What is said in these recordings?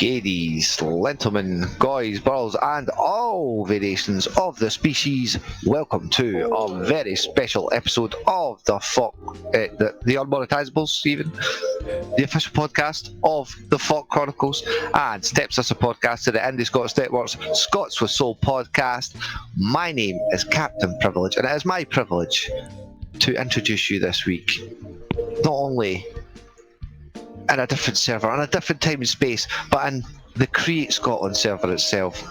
ladies, gentlemen, guys, girls, and all variations of the species. Welcome to a very special episode of the Fawk, the Unmonetisables, even the official podcast of the Fawk Chronicles, and Steps as a podcast to the Indie Scott Stepworks Scots with Soul podcast. My name is Captain Privilege, and it is my privilege to introduce you this week, not only in a different server, in a different time and space, but in the Create Scotland server itself.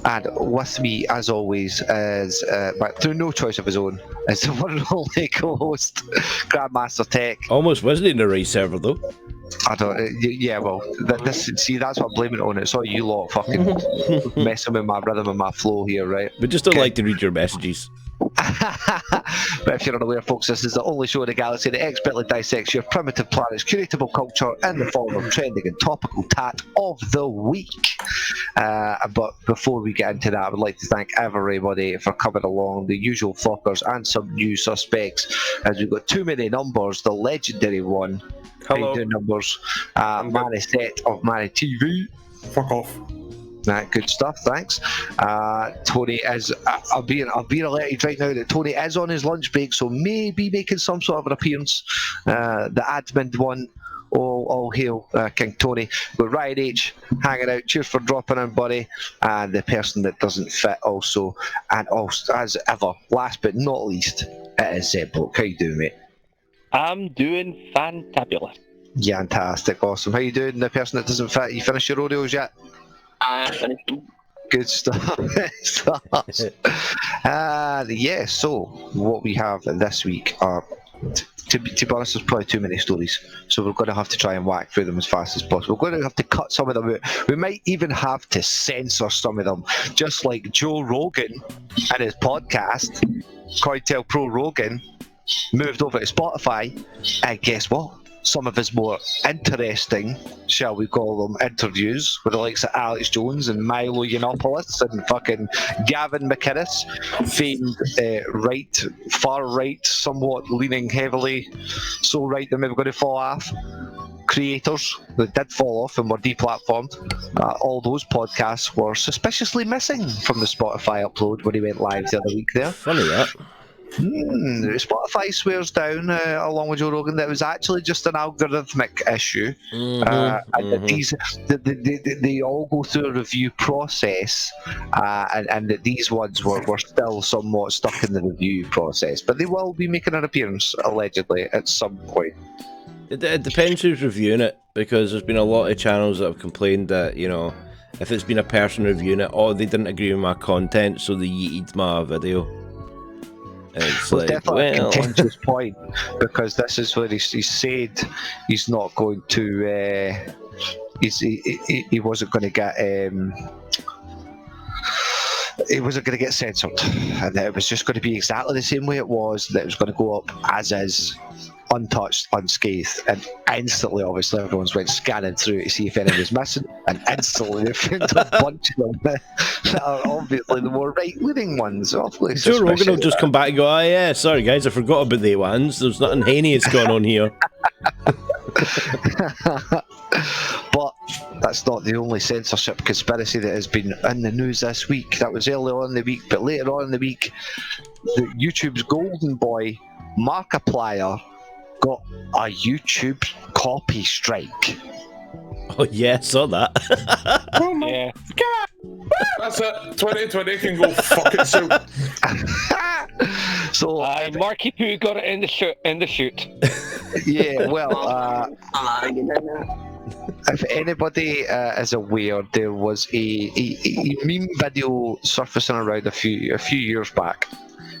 And with me, as always, is, but through no choice of his own, is the one and only co-host, Grandmaster Tech. Almost wasn't in the right server, though. I don't. Yeah, well, see, that's what I'm blaming it on. It's all you lot fucking messing with my rhythm and my flow here, right? We just don't like to read your messages. But if you're unaware, folks, this is the only show in the galaxy that expertly dissects your primitive planet's curatable culture in the form of trending and topical tat of the week. But before we get into that, I would like to thank everybody for coming along, the usual fuckers and some new suspects, as we've got too many numbers. The legendary one, Hello. Numbers, Manny Set of Manny TV. Fuck off. Good stuff, thanks. Tony is. I'm being alerted right now that Tony is on his lunch break, so maybe making some sort of an appearance. The admin one. All hail King Tony. But Ryan H hanging out. Cheers for dropping in, buddy. And the person that doesn't fit also. And also, as ever, last but not least, it is Zeb Bloke. How you doing, mate? I'm doing fantabulous. Fantastic, awesome. How you doing? The person that doesn't fit. You finished your Oreos yet? Good stuff. Yeah, so what we have this week are, to be honest, there's probably too many stories, so we're going to have to try and whack through them as fast as possible. We're going to have to cut some of them out. We might even have to censor some of them, just like Joe Rogan and his podcast, Cointel Pro Rogan, moved over to Spotify, and guess what? Some of his more interesting, shall we call them, interviews with the likes of Alex Jones and Milo Yiannopoulos and fucking Gavin McInnes, famed far right, somewhat leaning heavily, so right that maybe going to fall off. Creators that did fall off and were deplatformed. All those podcasts were suspiciously missing from the Spotify upload when he went live the other week there. Funny that. Spotify swears down, along with Joe Rogan, that it was actually just an algorithmic issue, and that they all go through a review process, and that these ones were still somewhat stuck in the review process, but they will be making an appearance allegedly at some point. It depends who's reviewing it, because there's been a lot of channels that have complained that, you know, if it's been a person reviewing it, they didn't agree with my content, so they yeeted my video. It's like, definitely a contentious point, because this is where he said he's not going to. He wasn't going to get. It wasn't going to get censored, and that it was just going to be exactly the same way it was. That it was going to go up as is, untouched, unscathed, and instantly, obviously, everyone's went scanning through to see if anyone was missing, and instantly they found a bunch of them that are obviously the more right-leaning ones. Joe Rogan will just come back and go, "Oh yeah, sorry guys, I forgot about the ones. There's nothing heinous going on here." But that's not the only censorship conspiracy that has been in the news this week. That was earlier on in the week, but later on in the week, YouTube's golden boy, Markiplier, got a YouTube copy strike. Oh yeah, I saw that. Yeah. That's it. 2020 can go fuck itself. So Markiplier got it in the shoot. Yeah, well, if anybody is aware, there was a meme video surfacing around a few years back,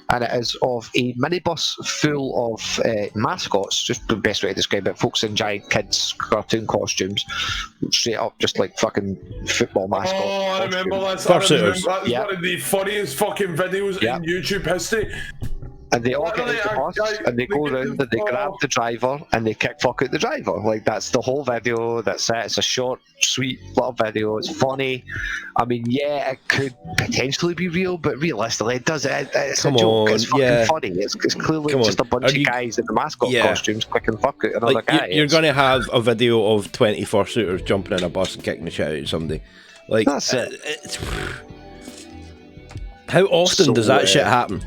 and it is of a minibus full of mascots, just the best way to describe it, folks in giant kids' cartoon costumes, straight up just like fucking football mascots. Oh, I remember that. That was one of the funniest fucking videos in YouTube history. And they all What get are into they, the bus, guys? and they go We get round to and they grab follow. the driver and they kick fuck out the driver. Like, that's the whole video. That's it. It's a short, sweet little video. It's funny. I mean, yeah, it could potentially be real, but realistically, it does. It's Come a joke. on, It's fucking yeah. funny. It's clearly Come on. just a bunch Are of you- guys in the mascot Yeah. costumes kicking fuck out another Like, guy. you're It's- going to have a video of 20 fursuiters jumping in a bus and kicking the shit out of somebody. Like, That's it. How often So, does that shit happen?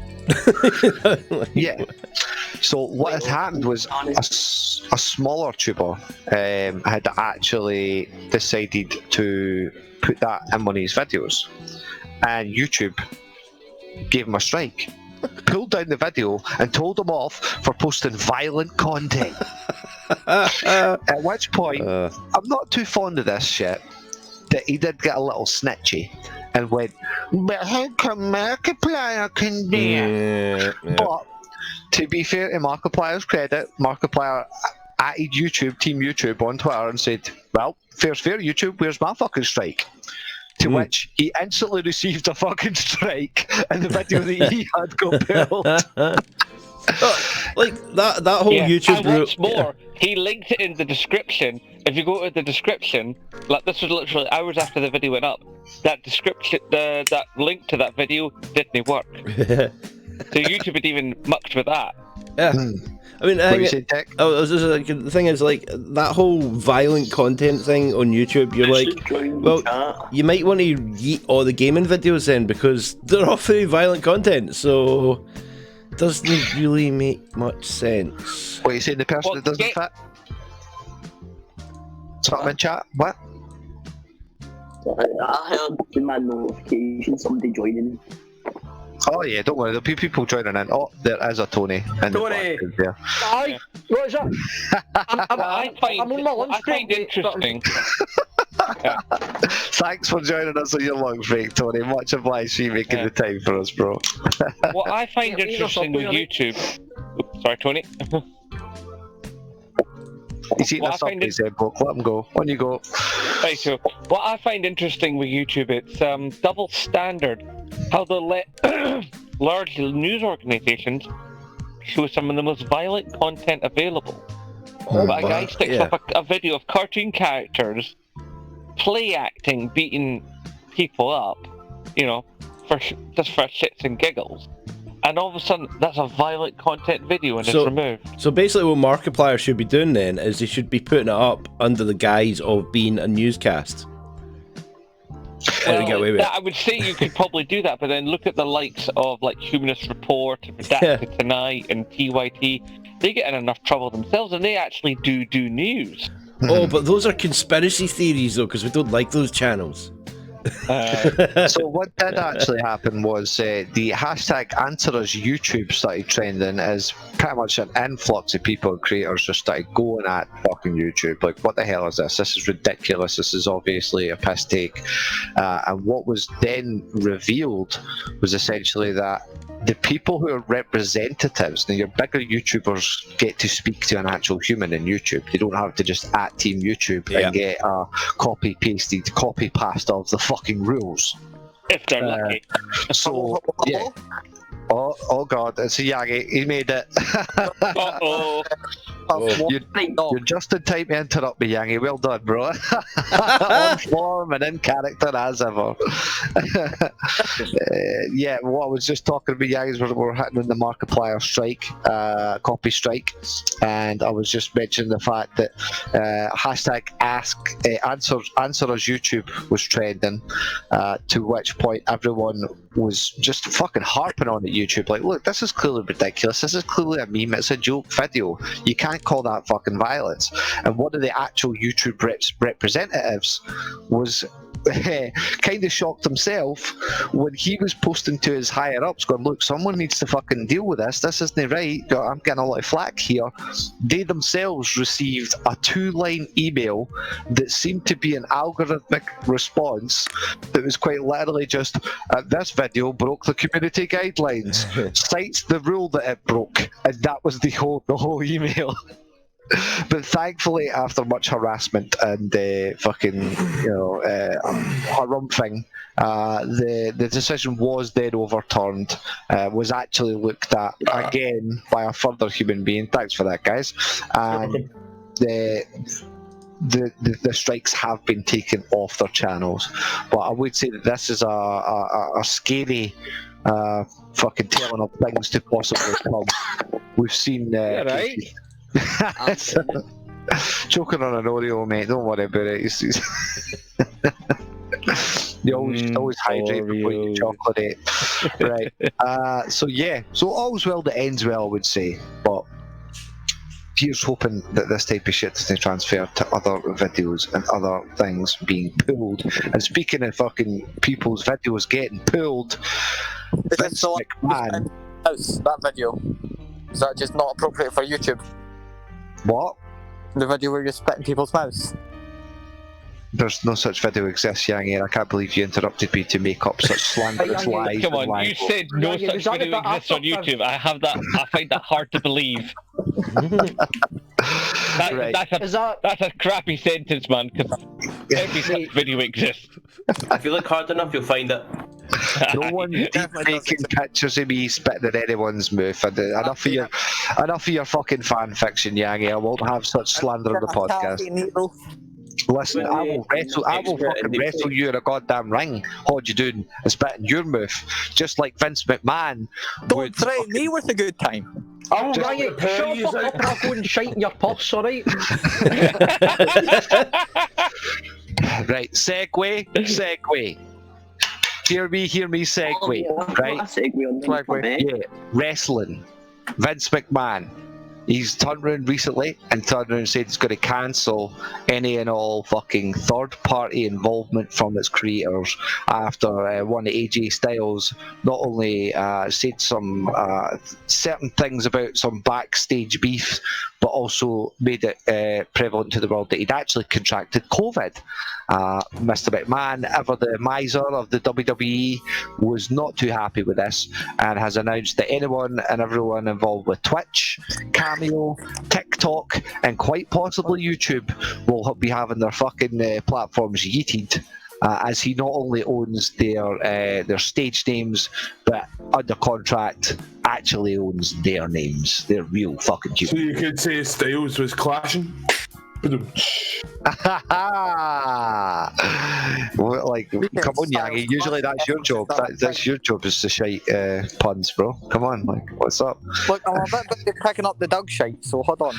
Like, Yeah. So what had happened was a smaller tuber had actually decided to put that in one of his videos, and YouTube gave him a strike, pulled down the video, and told him off for posting violent content. At which point, I'm not too fond of this shit, that he did get a little snitchy and went, but how come Markiplier can do it? But to be fair to Markiplier's credit, Markiplier added Team YouTube on Twitter and said, well, fair's fair, YouTube, where's my fucking strike? To which he instantly received a fucking strike, and the video that he had got pulled. Like, that whole YouTube and what's group. more, he linked it in the description. If you go to the description, like this was literally hours after the video went up, that description, that link to that video didn't work. So YouTube had even mucked with that. Yeah. I mean, What you saying, Dick? the thing is, like, that whole violent content thing on YouTube, you're like, well, you might want to yeet all the gaming videos then, because they're all very violent content, so it doesn't really make much sense. What you saying, the person Well, that doesn't fit? Something in chat? What? I heard in my notification somebody joining. Oh yeah, don't worry, there'll be people joining in. Oh, there is a Tony. In the Tony! background there. Aye, what is that? I'm on my lunch break. Interesting. Thanks for joining us on your lunch break, Tony. Much obliged for you making the time for us, bro. What I find interesting with YouTube. Oops, sorry, Tony. He's eating Well, a I find Subway, Zebbo. Let him go. On you go. Right, so what I find interesting with YouTube, it's double standard. How they'll let large news organizations show some of the most violent content available. But a guy sticks up a video of cartoon characters play acting, beating people up, you know, just for shits and giggles. And all of a sudden, that's a violent content video and it's removed. So basically what Markiplier should be doing then is he should be putting it up under the guise of being a newscast. How to get away with it. I would say you could probably do that, but then look at the likes of like Humanist Report, Redacted Tonight, and TYT. They get in enough trouble themselves, and they actually do news. Oh, but those are conspiracy theories though, because we don't like those channels. So what did actually happen was the hashtag AnswerUs YouTube started trending as pretty much an influx of people and creators just started going at fucking YouTube. Like, what the hell is this? This is ridiculous. This is obviously a piss take. And what was then revealed was essentially that the people who are representatives, now your bigger YouTubers get to speak to an actual human in YouTube. They don't have to just at Team YouTube and get a copy-paste of the fucking rules. If they're lucky. So, yeah. Oh god, it's a Yagi. He made it. Uh-oh. You're just in time to interrupt me, Yangi. Well done, bro. On form and in character as ever. Yeah, what I was just talking about, Yangi, is we're hitting on the Markiplier strike, copy strike, and I was just mentioning the fact that hashtag AnswerUs YouTube was trending, to which point everyone was just fucking harping on at YouTube, like, look, this is clearly ridiculous, this is clearly a meme, it's a joke video, you can't call that fucking violence. And one of the actual YouTube representatives was kind of shocked himself when he was posting to his higher ups going, look, someone needs to fucking deal with this isn't right, I'm getting a lot of flack here. They themselves received a 2-line email that seemed to be an algorithmic response that was quite literally just, this video broke the community guidelines, cites the rule that it broke, and that was the whole email. But thankfully, after much harassment and fucking, harumphing, the decision was then overturned. Was actually looked at again by a further human being. Thanks for that, guys. And the strikes have been taken off their channels. But I would say that this is a scary fucking telling of things to possibly come. We've seen. right. Choking on an Oreo, mate. Don't worry about it. You always hydrate before you chocolate it. Right. So all's well that ends well, I would say. But here's hoping that this type of shit doesn't transfer to other videos and other things being pulled. And speaking of fucking people's videos getting pulled, Vince McMahon. That video, is that just not appropriate for YouTube? What? The video where you're spitting people's mouths? There's no such video exists, Yangi, and I can't believe you interrupted me to make up such slanderous lies. Come on, you said no such video exists on YouTube. I find that hard to believe. That's a crappy sentence, man, because every such video exists. If you look hard enough, you'll find it. No one taking pictures of me spitting in anyone's mouth. Enough of your fucking fan fiction, Yangi. I won't have such slander on the podcast. Listen, I will fucking wrestle you in a goddamn ring. What you doing? And spit in your mouth, just like Vince McMahon. Don't threaten me with a good time. Oh, right, shut the fuck up and I'll go and shite in your purse, alright? Right, segue. Hear me, segue. Right? Segue. Yeah, wrestling. Vince McMahon. He's turned around recently and said he's going to cancel any and all fucking third-party involvement from its creators after one of AJ Styles not only said some certain things about some backstage beef, but also made it prevalent to the world that he'd actually contracted COVID. Mr. McMahon, ever the miser of the WWE, was not too happy with this and has announced that anyone and everyone involved with Twitch, Cameo, TikTok, and quite possibly YouTube will be having their fucking platforms yeeted. As he not only owns their stage names, but under contract actually owns their names, their real fucking YouTube. So you could say Styles was clashing? Well, like, come on, Yangi. Usually that's your job. That's your job is to shite puns, bro. Come on, like, what's up? Look, I'm a bit busy picking up the dog shite, so hold on.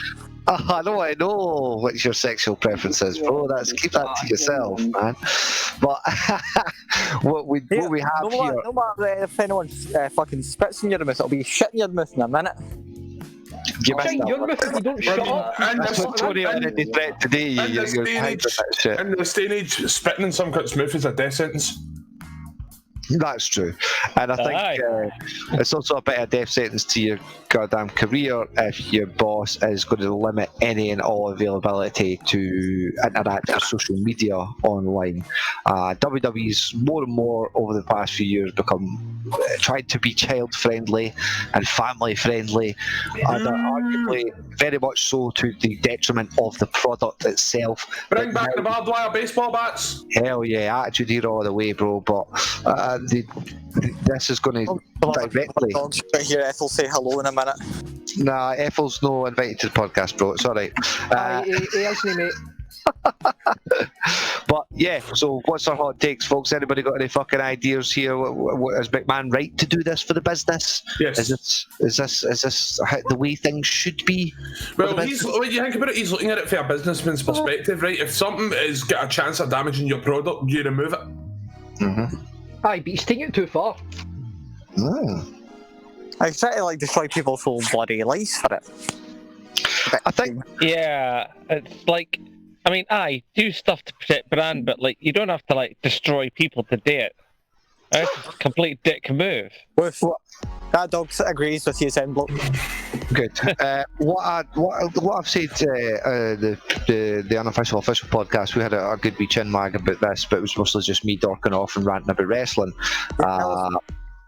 I know what your sexual preference is, bro. Keep that to yourself, man. But what we have here. No matter if anyone fucking spits in your mouth, it'll be shit in your mouth in a minute. You missed that Your one. mouth if you don't shut up. That's what Tony already threatened today. In this day and age, spitting in some cunt's mouth is a death sentence. That's true, and I think it's also a bit of a death sentence to your goddamn career if your boss is going to limit any and all availability to interact with social media online. WWE's more and more over the past few years become tried to be child friendly and family friendly, and arguably very much so to the detriment of the product itself. Bring back the barbed wire baseball bats. Hell yeah, attitude hero all the way, bro. But this is going to directly. Dogs right here, Ethel, say hello in a minute. Nah, Ethel's no invited to the podcast, bro. It's alright. He isn't, mate. But yeah, so what's our hot takes, folks? Anybody got any fucking ideas here? Is McMahon right to do this for the business? Yes. Is this how the way things should be? Well, when you think about it, he's looking at it from a businessman's perspective, right? If something has got a chance of damaging your product, you remove it. Mm-hmm. Aye, but he's taking it too far. I try to destroy people's whole bloody lives for it. I think. Yeah, it's like, I mean, do stuff to protect brand, but you don't have to destroy people to do it. That's a complete dick move. That dog agrees with you, Sam Bloke. Good. What I've said the unofficial official podcast, we had a good wee chin mag about this, but it was mostly just me dorking off and ranting about wrestling.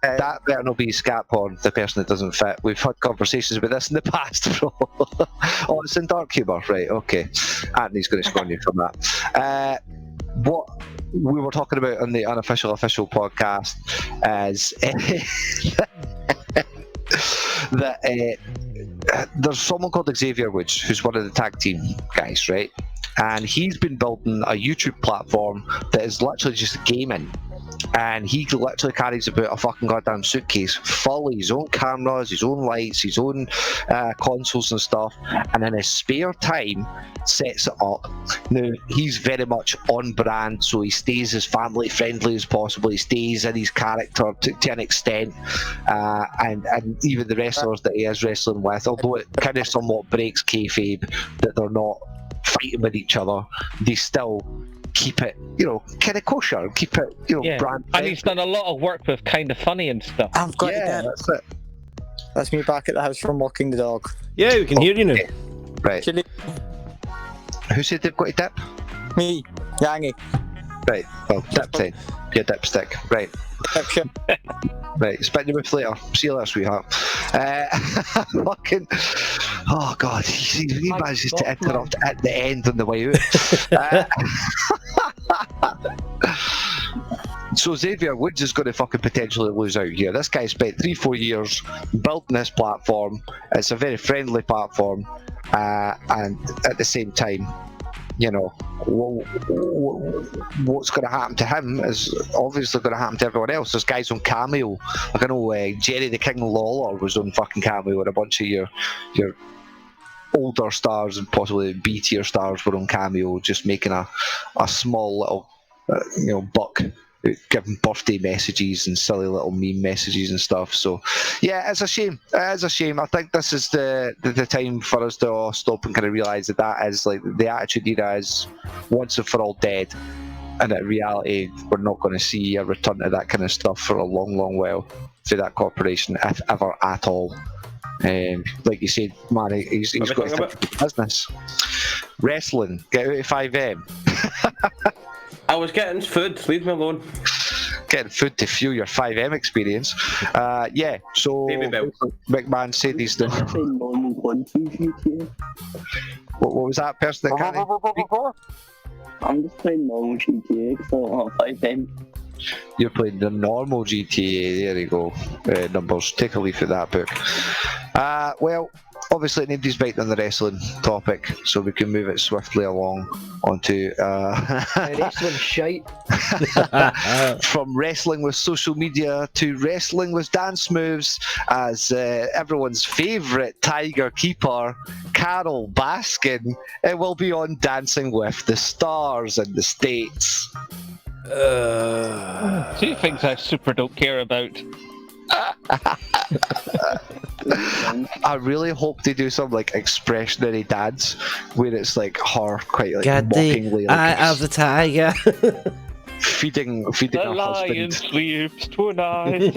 That better not be scat porn, the person that doesn't fit. We've had conversations about this in the past, bro. Oh, it's in dark humour, right? Okay. Anthony's going to scorn you from that. What we were talking about on the unofficial official podcast is that there's someone called Xavier Woods who's one of the tag team guys, right? And he's been building a YouTube platform that is literally just gaming. And he literally carries about a fucking goddamn suitcase full of his own cameras, his own lights, his own consoles and stuff, and in his spare time sets it up. Now, he's very much on brand, so he stays as family friendly as possible. He stays in his character to an extent, and even the wrestlers that he is wrestling with, although it kind of somewhat breaks kayfabe that they're not fighting with each other, they still keep it, kind of kosher, keep it, brand. And he's done a lot of work with Kind of Funny and stuff. I've got to get it. That's it. That's me back at the house from walking the dog. Yeah, we can hear you now. Right. Chili. Who said they've got to dip? Me. Yangy. Right. Well, dip then. Your dipstick. Right. Dipshit. Right. Spit in your mouth later. See you later, sweetheart. Fucking. Oh God, he manages to interrupt at the end on the way out. So Xavier Woods is going to fucking potentially lose out here. This guy spent 3-4 years building this platform. It's a very friendly platform, and at the same time, what's going to happen to him is obviously going to happen to everyone else. There's guys on Cameo. Like I know Jerry the King Lawler was on fucking Cameo, and a bunch of your older stars and possibly B-tier stars were on Cameo, just making a small little buck, giving birthday messages and silly little meme messages and stuff. So yeah, it's a shame. It is a shame. I think this is the time for us to all stop and kind of realise that is like the Attitude Era is once and for all dead, and in reality we're not going to see a return to that kind of stuff for a long while through that corporation, if ever at all. Like you said, man, he's got to think of business. Wrestling, get out of 5M. I was getting food, leave me alone. Getting food to fuel your 5M experience. Yeah, so McMahon said he's the... What was that person that can't... I'm just playing normal GTA because I don't have 5M. You're playing the normal GTA, there you go. Numbers, take a leaf at that book. Well, obviously nobody's biting on the wrestling topic, so we can move it swiftly along onto Wrestling shite. from wrestling with social media to wrestling with dance moves, as everyone's favourite Tiger keeper, Carol Baskin, will be on Dancing with the Stars in the States. Two things I super don't care about. I really hope they do some like expressionary dance where it's like her quite like mockingly I have the tiger. feeding The her lion husband. sleeps tonight.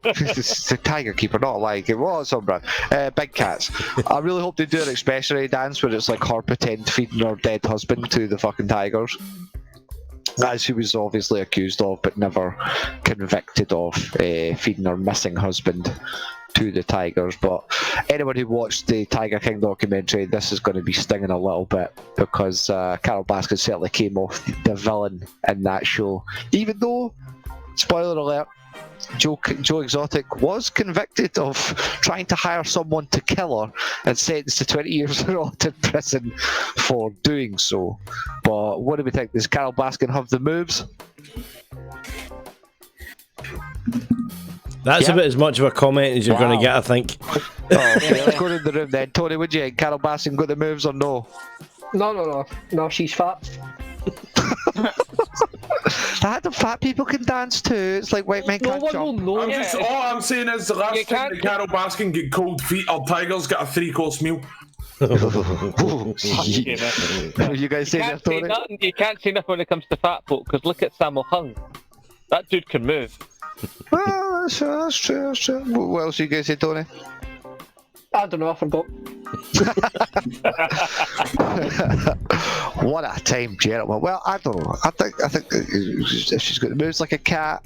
It's the tiger keeper, not like it was on brand. Big cats. I really hope they do an expressionary dance where it's like her pretend feeding her dead husband to the fucking tigers, as she was obviously accused of but never convicted of, feeding her missing husband to the tigers. But anyone who watched the Tiger King documentary, this is going to be stinging a little bit, because Carol Baskin certainly came off the villain in that show, even though, spoiler alert, Joe Exotic was convicted of trying to hire someone to kill her and sentenced to 20 years in prison for doing so. But what do we think? Does Carol Baskin have the moves? That's about as much of a comment as you're going to get, I think. Oh, okay, let's go in the room then. Tony, would you think Carol Baskin got the moves or no? No, she's fat. That the fat people can dance too. It's like white men can't jump. know. All I'm saying is the last time that Carol Baskin get cold feet, our Tigers got a 3-course meal. You guys say that, Tony? You can't say nothing when it comes to fat folk, because look at Sammo Hung. That dude can move. Well, that's true. What else you guys say, Tony? I don't know, I forgot. What a time, gentlemen. Well, I don't know. I think if she's got the moves like a cat,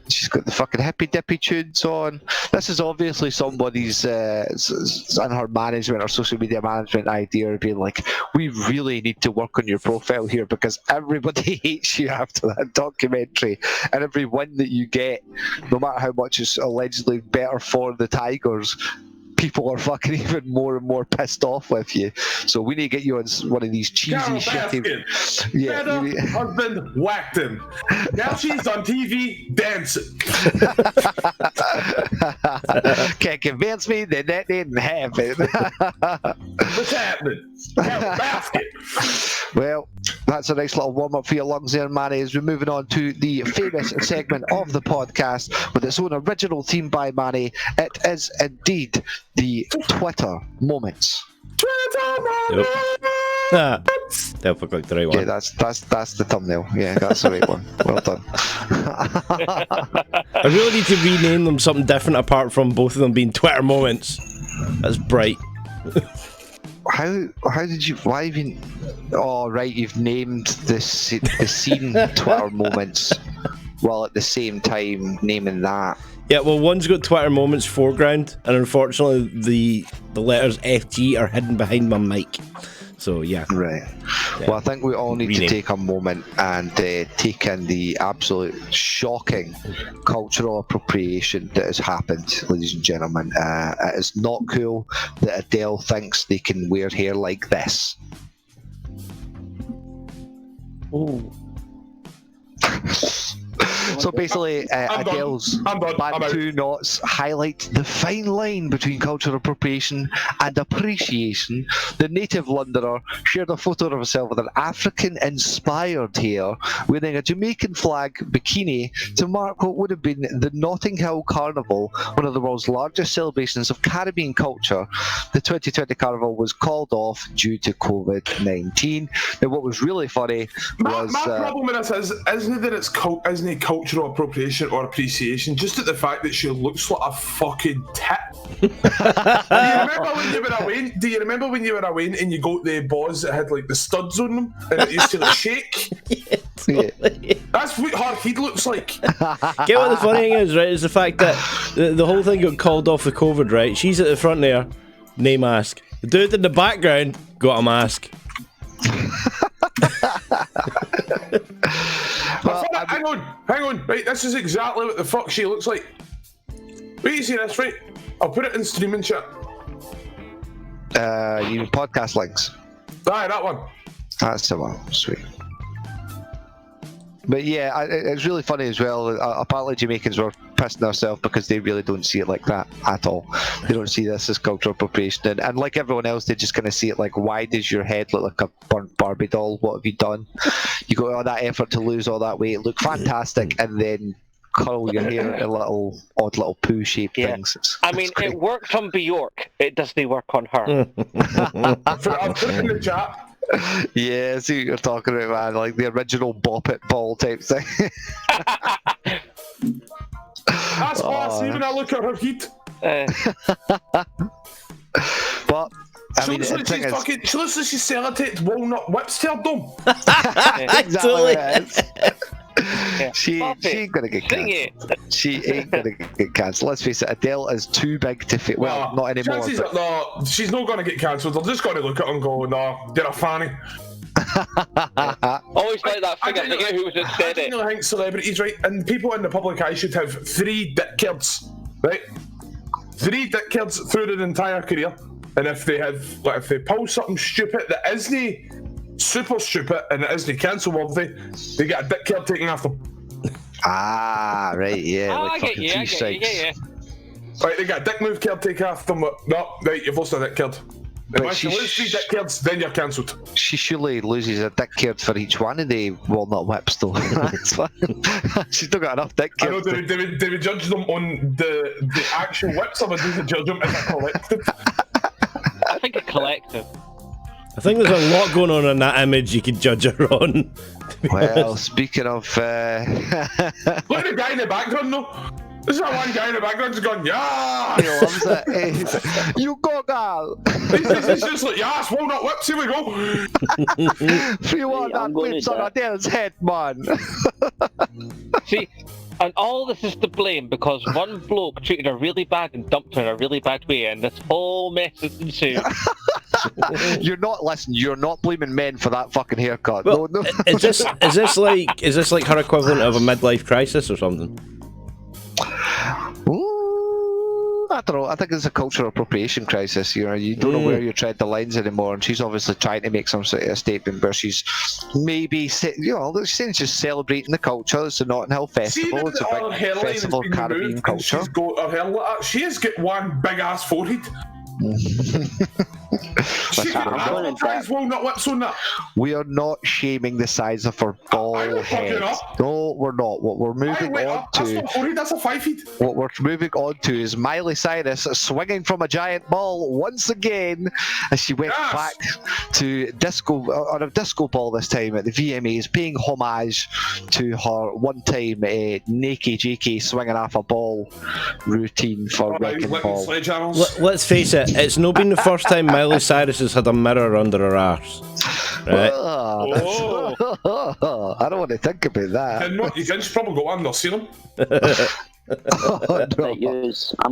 She's got the fucking hippy dippy tunes on. This is obviously somebody's in her management or social media management idea of being like, we really need to work on your profile here because everybody hates you after that documentary, and every win that you get, no matter how much is allegedly better for the Tigers, people are fucking even more and more pissed off with you. So we need to get you on one of these cheesy, Carol shitty. Baskin. Yeah, Better husband whacked him. Now she's on TV dancing. Can't convince me that didn't happen. What's happening? Carol Baskin. Well, that's a nice little warm-up for your lungs there, Manny, as we're moving on to the famous segment of the podcast with its own original theme by Manny. It is indeed the Twitter moments. Definitely clicked the right one. Yeah, that's the thumbnail. Yeah, that's the right one. Well done. I really need to rename them something different apart from both of them being Twitter moments. That's bright. How did you? Why have you? Oh right, you've named the scene Twitter moments, while at the same time naming that. Yeah, well, one's got Twitter moments foreground, and unfortunately the letters FG are hidden behind my mic. So yeah. Right. Yeah. Well, I think we all need to take a moment and take in the absolute shocking cultural appropriation that has happened, ladies and gentlemen. It is not cool that Adele thinks they can wear hair like this. Ooh. So basically, Adele's Bantu knots highlight the fine line between cultural appropriation and appreciation. The native Londoner shared a photo of herself with an African-inspired hair, wearing a Jamaican flag bikini to mark what would have been the Notting Hill Carnival, one of the world's largest celebrations of Caribbean culture. The 2020 Carnival was called off due to COVID-19. Now, what was really funny was... My problem with this isn't that isn't it cultural appropriation or appreciation, just at the fact that she looks like a fucking tit. Do you remember when you were away and you got the balls that had like the studs on them and it used to like shake? Yeah, totally. That's what her head looks like. Get what the funny thing is, right, is the fact that the whole thing got called off the COVID, right? She's at the front there, no mask. The dude in the background got a mask. Well, hang on, right, this is exactly what the fuck she looks like. Wait, you see this, right? I'll put it in streaming chat. You mean podcast links? Aye, that one. That's the one, sweet. But yeah, it's really funny as well. Apparently Jamaicans were pissing themselves because they really don't see it like that at all. They don't see this as cultural appropriation. And like everyone else, they just kind of see it like, why does your head look like a burnt Barbie doll? What have you done? You got all that effort to lose all that weight, look fantastic, and then curl your hair into odd little poo-shaped things. I mean, it worked on Bjork. It doesn't work on her. I'll put it in the chat. Yeah, I see what you're talking about, man. Like the original Bop It Ball type thing. That's classy when I look at her heat. But I mean, she looks like she's sellotaped walnut whips to her dome. Exactly. Yeah. She ain't gonna get cancelled. She ain't gonna get cancelled. Let's face it, Adele is too big to fit. Well, not anymore. No, she's not gonna get cancelled. They're just gonna look at her and go, "No, you're a fanny." Always like that thing. I forget who was it said it. I think celebrities, right, and people in the public eye should have 3 dick kids, right? 3 dick kids through their entire career, and if they pull something stupid that isn't super stupid and it isn't cancel worthy, they get a dick kid taken off them. Ah, right, yeah. I get you. Right, they got a dick move kid taken off them. No, right, you've lost a dick kid. And once you lose 3 dick kids, then you're cancelled. She surely loses a dick kid for each one of the walnut whips, though. That's fine. She's still got enough dick kids. I know, they would judge them on the actual whips, or would they judge them as a collective? I think a collective. I think there's a lot going on in that image you could judge her on. Well, speaking of... Look at the guy in the background, though. There's that one guy in the background who's going, yeah! He loves it. You go, girl! He's just like, yes, walnut whips, here we go! 3 walnut whips on Adele's head, man! See, And all this is to blame because one bloke treated her really bad and dumped her in a really bad way, and this whole mess has ensued. You're not blaming men for that fucking haircut. Well, no. is this like her equivalent of a midlife crisis or something? Ooh, I don't know. I think it's a cultural appropriation crisis. You know, you don't know where you tread the lines anymore, and she's obviously trying to make some sort of a statement where she's maybe, she's saying she's celebrating the culture. It's a Notting Hill festival. It's a big festival of Caribbean culture. She's got her hair like that. She has got one big ass forehead. She will not lips on that. We are not shaming the size of her ball head. No, we're not. What we're moving on to. That's a 5 feet. What we're moving on to is Miley Cyrus swinging from a giant ball once again as she went back to disco on a disco ball this time at the VMAs, paying homage to her one-time naked JK swinging off a ball routine for wrecking ball. Let's face it, it's not been the first time Miley Cyrus has had a mirror under her arse. Right? I don't want to think about that. You can probably go on, they'll see them. I'm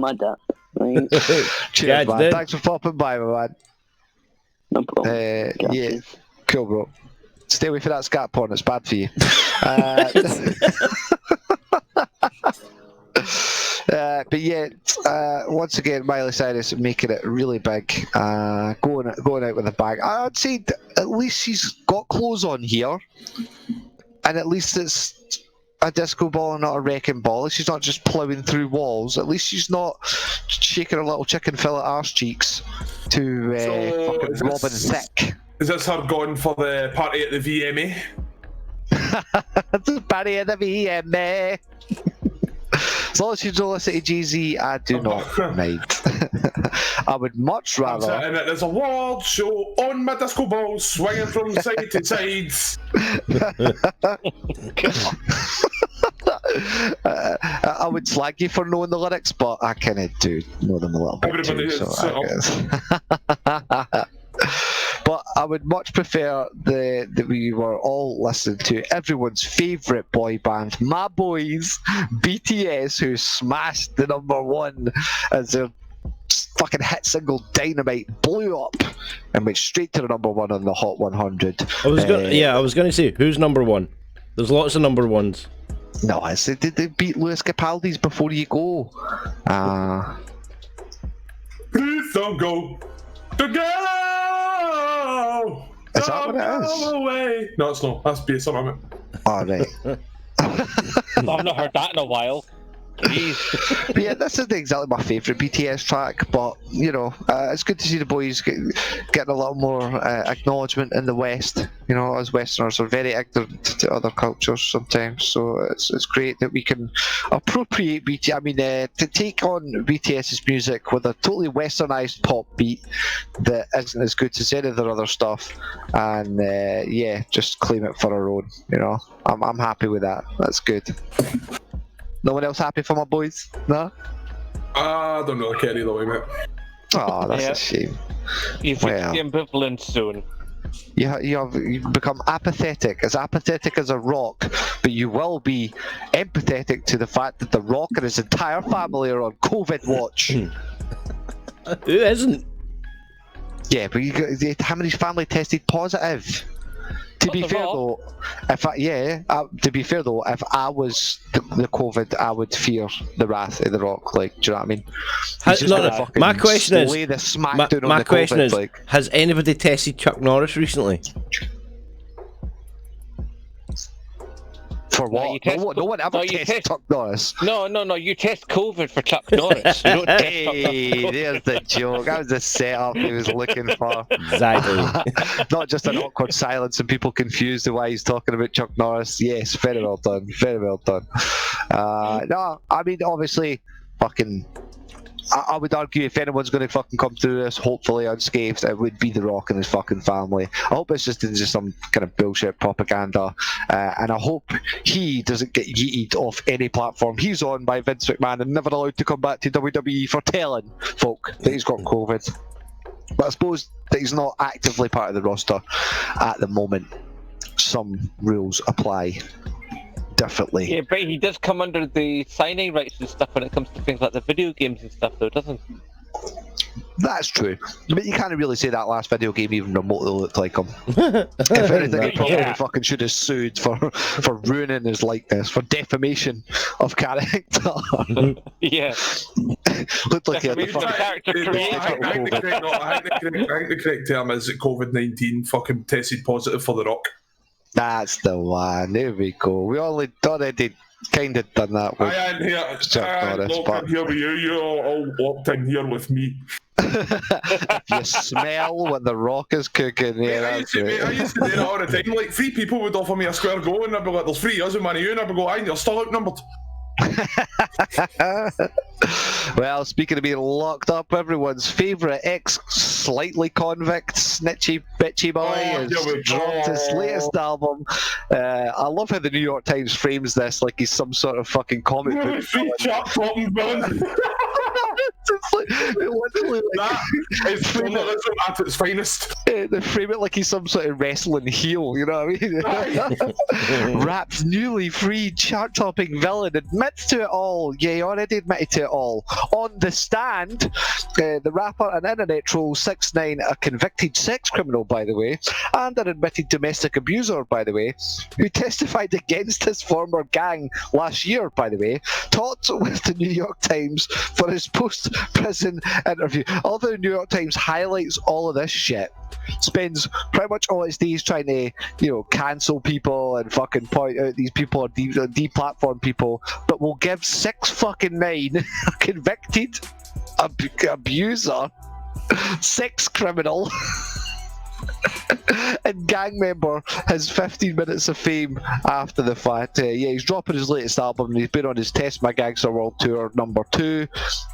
at that. Right. Cheers, man. Thanks for popping by, my man. No problem. Yeah, cool, bro. Stay away from that scat porn, it's bad for you. But yeah, once again, Miley Cyrus making it really big, going out with a bang. I'd say at least she's got clothes on here, and at least it's a disco ball and not a wrecking ball. She's not just ploughing through walls. At least she's not shaking her little chicken fillet arse cheeks to fucking Robin Thicke. Is this her going for the party at the VMA? The party at the VMA. As long as you don't listen to Jay-Z, I do not mind. I would much rather. And there's a world show on my disco ball, swinging from side to side. I would slag you for knowing the lyrics, but I kind of do know them a little bit Everybody too. is So I guess. But I would much prefer that we were all listening to everyone's favourite boy band, my boys, BTS, who smashed the #1 as their fucking hit single Dynamite blew up and went straight to the #1 on the Hot 100. I was going to say, who's #1? There's lots of #1s. No, I said they beat Lewis Capaldi's Before You Go. Please don't go together. Is that what it is? Away. No, it's not. That's based on it. Alright. I've not heard that in a while. Jeez. Yeah, this isn't exactly my favourite BTS track, but you know, it's good to see the boys getting a little more acknowledgement in the West. You know, as Westerners are very ignorant to other cultures sometimes, so it's great that we can appropriate BTS. I mean, to take on BTS's music with a totally Westernized pop beat that isn't as good as any of their other stuff, and yeah, just claim it for our own. You know, I'm happy with that. That's good. No one else happy for my boys? No? I don't really care either way, mate. Oh, that's a shame. You've reached the ambivalence zone. You've become apathetic as a Rock, but you will be empathetic to the fact that the Rock and his entire family are on COVID watch. Who isn't? Yeah, but how many family tested positive? To be fair though, if I was the COVID, I would fear the wrath of the Rock. Like, do you know what I mean? My question is, lay the smack down on my the question COVID, is, like. has anybody tested Chuck Norris recently? For what? No one ever tests Chuck Norris. No, you test COVID for Chuck Norris. You don't test Chuck Hey, there's the joke. That was the setup he was looking for. Exactly. Not just an awkward silence and people confused why he's talking about Chuck Norris. Yes, very well done. Very well done. No, I mean, obviously, fucking... I would argue if anyone's going to fucking come through this, hopefully unscathed, it would be The Rock and his fucking family. I hope it's just some kind of bullshit propaganda, and I hope he doesn't get yeeted off any platform he's on by Vince McMahon and never allowed to come back to WWE for telling folk that he's got COVID. But I suppose that he's not actively part of the roster at the moment. Some rules apply. differently. Yeah, but he does come under the signing rights and stuff when it comes to things like the video games and stuff, though, doesn't he? That's true, but you can't really say that last video game even remotely looked like him. If anything, he probably Yeah. fucking should have sued for ruining his likeness, for defamation of character. Yeah. Looked like he had the Defamation of fucking... character creation. I think the correct term is that COVID-19 fucking tested positive for The Rock. That's the one. There we go. We already kind of done that with I ain't here. Chuck I ain't Norris, locked but in here with you. You're all locked in here with me. if you smell what the Rock is cooking, Mate, yeah, I used to do that all the time. Like, 3 people would offer me a square go, and I'd be like, "There's 3 us and one of you," and I'd be go, "Aye, you're still outnumbered." Well, speaking of being locked up, everyone's favourite ex-slightly convict snitchy bitchy boy has here we dropped his go. latest album. I love how the New York Times frames this like he's some sort of fucking comic book. 3 chap topping villain. It's like, it literally like, That is journalism at its finest. they frame it like he's some sort of wrestling heel, you know what I mean? Rap's newly freed chart-topping villain admits to it all. Yeah, he already admitted to it all. On the stand, the rapper and internet troll 6ix9ine, a convicted sex criminal, by the way, and an admitted domestic abuser, by the way, who testified against his former gang last year, by the way, talked with the New York Times for his post-prison interview. Although the New York Times highlights all of this shit, spends pretty much all its days trying to, cancel people and fucking point out these people are deplatform people, but will give 6ix9ine, a convicted abuser, sex criminal, and gang member, his 15 minutes of fame after the fact. Yeah, he's dropping his latest album, and he's been on his Test My Gangster World Tour #2,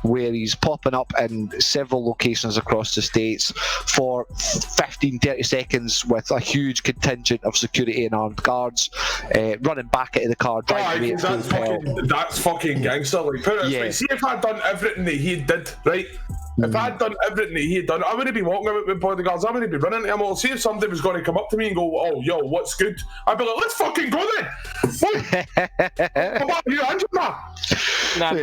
where he's popping up in several locations across the states for 15-30 seconds with a huge contingent of security and armed guards, running back into the car, driving away at full pedal. That's fucking gangster. Like, put it this way, see if I'd done everything that he did, right? If I'd done everything that he had done, I wouldn't be walking out with bodyguards, I wouldn't be running to him all. See if somebody was going to come up to me and go, "Oh, yo, what's good?" I'd be like, "Let's fucking go then!" Come on, you Andrew, man. Nah,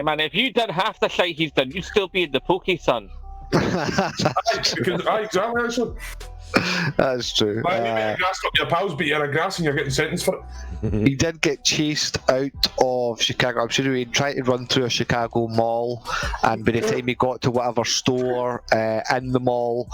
man, if you done half the shit he's done, you'd still be in the pokey, son. Exactly, so. That's true. Grass up your pals, but you're a grass and you're getting sentenced for it. He did get chased out of Chicago. I'm sure he tried to run through a Chicago mall, and by the time he got to whatever store in the mall,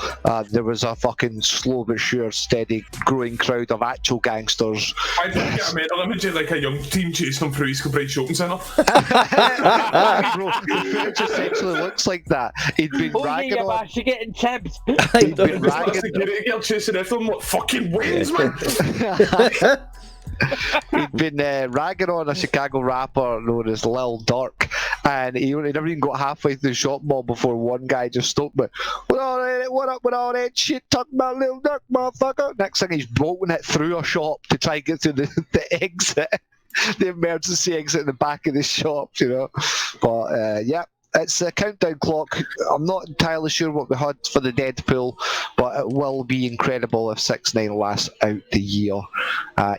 there was a fucking slow but sure, steady growing crowd of actual gangsters. I did get a mental image of like a young teen chasing him through East Kilbride Shopping Centre. Bro, it just essentially looks like that. He'd been ragging on. You're getting tips. He'd been ragging. Security girl chasing after him like fucking wins, man. He'd been ragging on a Chicago rapper known as Lil Durk, and he never even got halfway through the shop mall before one guy just stopped me. What up with all that shit talking about Lil Durk, motherfucker? Next thing he's bolting it through a shop to try and get to the exit, the emergency exit in the back of the shop, But yeah. It's a countdown clock. I'm not entirely sure what we had for the Deadpool, but it will be incredible if 6ix9ine lasts out the year.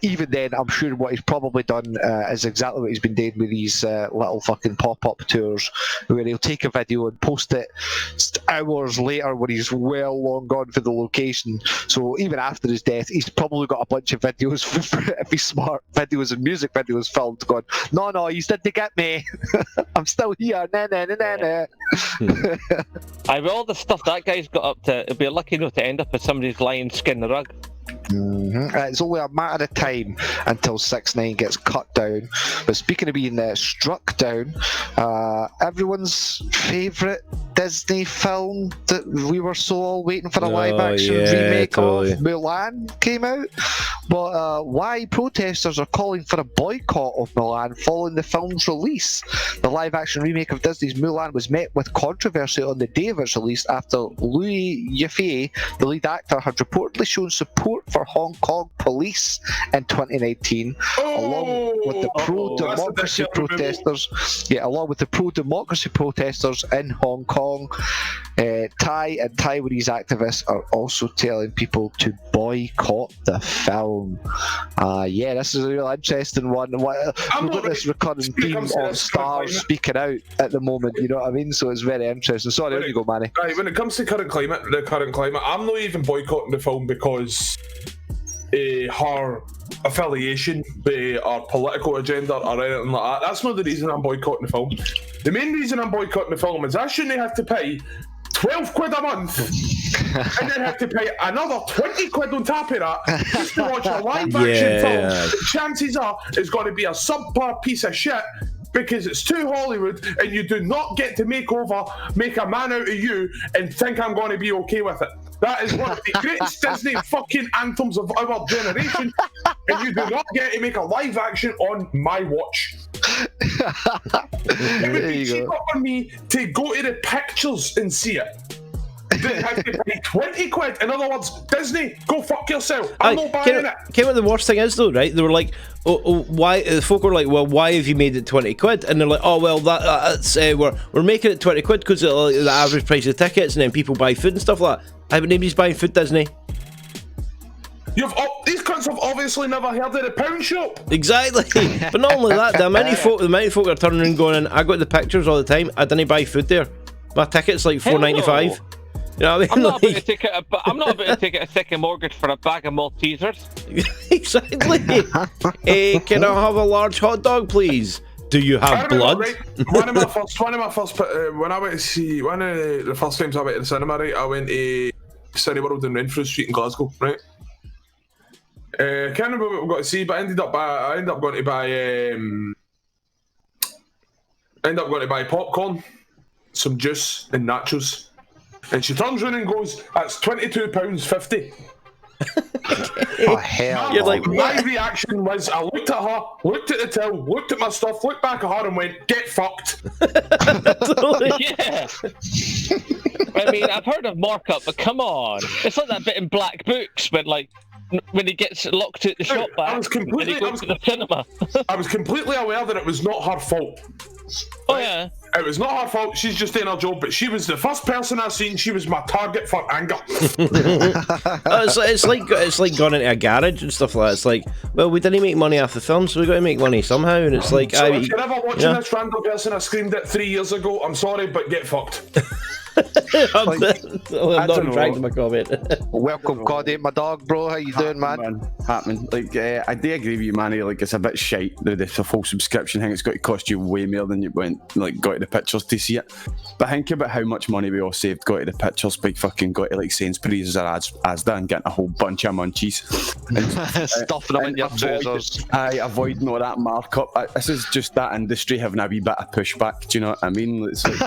Even then, I'm sure what he's probably done is exactly what he's been doing with these little fucking pop-up tours, where he'll take a video and post it hours later when he's well long gone for the location. So even after his death, he's probably got a bunch of videos, if he's smart, videos and music videos filmed going, no, you didn't get me. I'm still here. With all the stuff that guy's got up to, it'd be a lucky note to end up with somebody's lion skin rug. It's only a matter of time until 6ix9ine gets cut down. But speaking of being struck down, everyone's favourite Disney film that we were so all waiting for a live-action remake of, Mulan, came out. But why protesters are calling for a boycott of Mulan following the film's release? The live-action remake of Disney's Mulan was met with controversy on the day of its release after Louis Yaffe, the lead actor, had reportedly shown support for for Hong Kong police in 2019, along with the pro-democracy protesters. Yeah, along with the pro-democracy protesters in Hong Kong. Thai and Taiwanese activists are also telling people to boycott the film. Yeah, this is a real interesting one. We've got this recurring theme of stars speaking out at the moment, you know what I mean? So it's very interesting. Sorry, there you go, Manny. Right, when it comes to the current climate, I'm not even boycotting the film because her affiliation with our political agenda or anything like that. That's not the reason I'm boycotting the film. The main reason I'm boycotting the film is I shouldn't have to pay 12 quid a month and then have to pay another 20 quid on top of that just to watch a live action film. Chances are it's going to be a subpar piece of shit because it's too Hollywood and you do not get to make a man out of you and think I'm going to be okay with it. That is one of the greatest Disney fucking anthems of our generation, and you do not get to make a live action on my watch. It would be cheaper for me to go to the pictures and see it than have to pay 20 quid. In other words, Disney, go fuck yourself. I'm not buying it. Came what the worst thing is though, right? They were like, why? The folk were like, well, why have you made it 20 quid? And they're like, oh well, that's we're making it 20 quid because the average price of tickets, and then people buy food and stuff like that. I mean, nobody's buying food, Disney. These cunts have obviously never heard of the pound shop. Exactly. But not only that, the amount of folk are turning around going, I go to the pictures all the time, I didn't buy food there. My ticket's like $4.95. You know what I mean? I'm not about to take a second mortgage for a bag of Maltesers. Exactly. Hey, can I have a large hot dog, please? Do you have blood? Right, one of my first when I went to see one of the first times I went to the cinema, right, I went to City World in Renfrew Street in Glasgow, right. Can't remember what we got to see, but I ended up going to buy popcorn, some juice, and nachos. And she turns around and goes, "That's £22.50." Oh hell! You're like, my reaction was, I looked at her, looked at the till, looked at my stuff, looked back at her, and went, "Get fucked." Yeah. I mean, I've heard of markup, but come on, it's like that bit in Black Books when he gets locked at the shop back. I was to the cinema. I was completely aware that it was not her fault. Oh yeah. It was not her fault. She's just doing her job, but she was the first person I seen. She was my target for anger. It's like going into a garage and stuff like that. It's like, well, we didn't make money off the film, so we got to make money somehow. And it's like, so if you're ever watching this random person I screamed at 3 years ago, I'm sorry, but get fucked. I'm not retracting my comment. Welcome, Cody, my dog, bro. How you doing, man? Happening. Like, I do agree with you, Manny. Like, it's a bit shite. The full subscription thing. It's got to cost you way more than you got to the pictures to see it. But think about how much money we all saved. Got to the pictures by fucking got to like Sainsbury's or Asda and getting a whole bunch of munchies, and stuffing them in your trousers. Avoiding all that markup. This is just that industry having a wee bit of pushback. Do you know what I mean? It's like,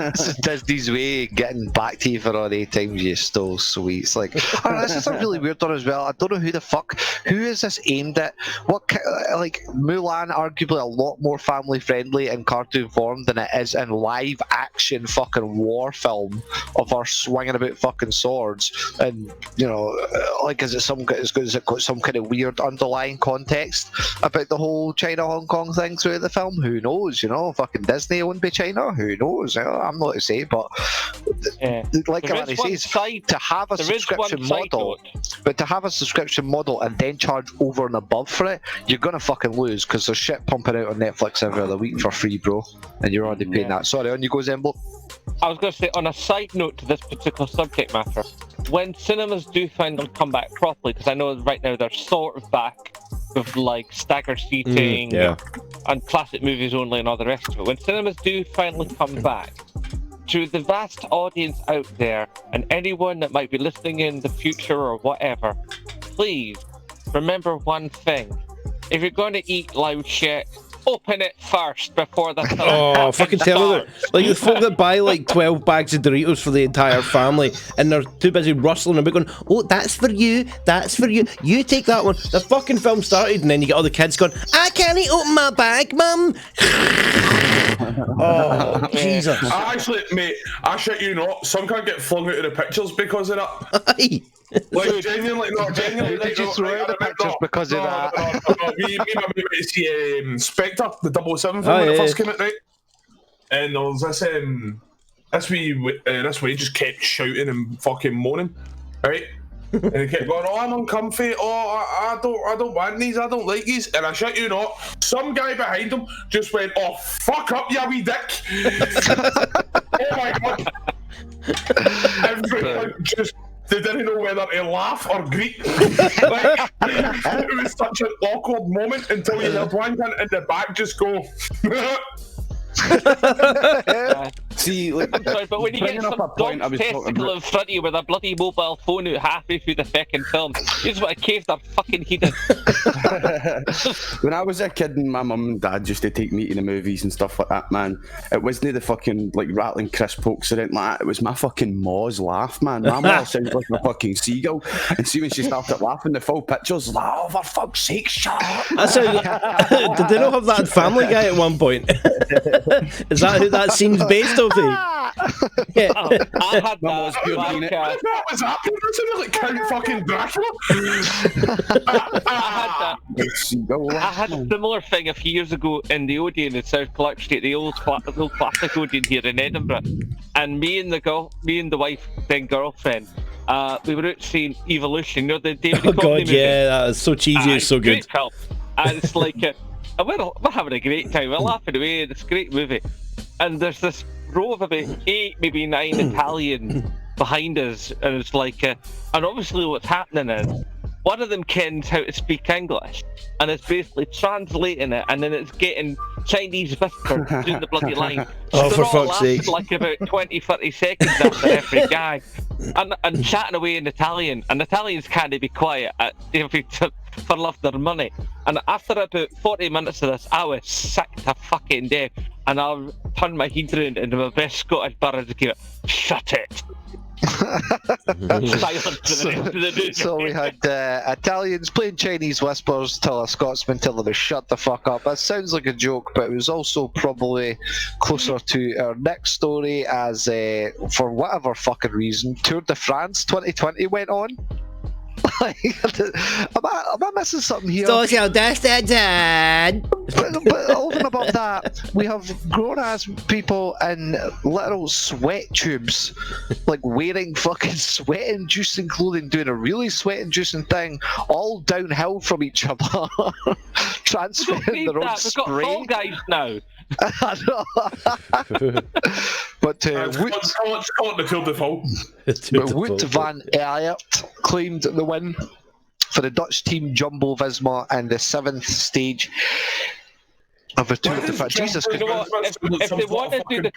this is Disney's way of getting back to you for all the times you stole sweets. Like, this is a really weird one as well. I don't know who is this aimed at? Like Mulan, arguably a lot more family friendly in cartoon form than it is in live action fucking war film of her swinging about fucking swords. And you know, like, has it got some kind of weird underlying context about the whole China Hong Kong thing throughout the film? Who knows? You know, fucking Disney owned by China. Who knows? I'm not to say, but like Alani says, to have a subscription model, but to have a subscription model and then charge over and above for it, you're gonna fucking lose because there's shit pumping out on Netflix every other week for free, bro, and you're already paying that. Sorry, on you go, Zembo. I was going to say, on a side note to this particular subject matter, when cinemas do finally come back properly, because I know right now they're sort of back with like stagger seating and classic movies only and all the rest of it. When cinemas do finally come back, to the vast audience out there and anyone that might be listening in the future or whatever, please remember one thing. If you're going to eat loud shit, open it first before the film fucking tell me that. Like the folk that buy like 12 bags of Doritos for the entire family and they're too busy rustling about going, oh, that's for you, you take that one. The fucking film started and then you get all the kids going, I can't open my bag, mum. Oh, Jesus. Actually, mate, I shit you not, some can't get flung out of the pictures because of that. Like, genuinely, no, genuinely. Did you throw out the pictures because of that? No, me and my mate went to see Spectre, the 007 film Oh, when it yeah. first came out, right? And there was this way just kept shouting and fucking moaning, right? And he kept going, "Oh, I'm uncomfy. Oh, I don't want these. I don't like these." And I shut you not, some guy behind him just went, "Oh, fuck up, you wee dick!" Oh my god! Everyone just. They didn't know whether to laugh or greet. Like, it was such an awkward moment until you heard one cunt in the back just go. See, like, I'm sorry, but when you get bringing up some a point I dog's was talking testicle about. in front of you with a bloody mobile phone out halfway through the fucking film, you just want to cave their fucking head in. When I was a kid and my mum and dad used to take me to the movies and stuff like that, man, it wasn't the fucking like rattling crisp pokes or anything like that. It was my fucking ma's laugh, man. My ma sounds like a fucking seagull. And see when she started laughing, the full picture's like, "Oh, for fuck's sake, shut up." That's how did they not have that in Family Guy at one point? Is that who that scene's based off of? Yeah. I had Mama's that good, back, ain't it? What was happening? It sounded like Count fucking Dracula. I had a similar thing a few years ago in the Odeon in South Clark Street, the old classic Odeon here in Edinburgh. And me and the wife, then girlfriend, we were out seeing Evolution, you know, the David Oh Duchovny god, movie. yeah, that is so cheesy. It's so Great good. film. And it's like, we're having a great time. We're laughing away. It's a great movie. And there's this row of about 8, maybe 9 Italian behind us, and it's like, and obviously what's happening is one of them kens how to speak English, and it's basically translating it, and then it's getting Chinese whispers doing the bloody line. Oh, So for they're all fuck's laughing sake. like about 20-30 seconds after every gag, and chatting away in Italian, and Italians can't be quiet for love of their money. And after about 40 minutes of this, I was sick to fucking death, and I turned my head round into my best Scottish bird and gave it, "Shut it." So we had Italians playing Chinese whispers till a Scotsman tell them to shut the fuck up. That sounds like a joke, but it was also probably closer to our next story as, for whatever fucking reason, Tour de France 2020 went on. Am I missing something here? Social distancing. But over and above that, we have grown-ass people in literal sweat tubes, like wearing fucking sweat-inducing clothing, doing a really sweat-inducing thing, all downhill from each other, transferring their own We've got spray. Fall Guys now. I know. But It's called the Tour de France. Wout van Aert claimed the win for the Dutch team Jumbo-Visma and the 7th stage of the Tour de France. Jesus, You know what? If they want to do the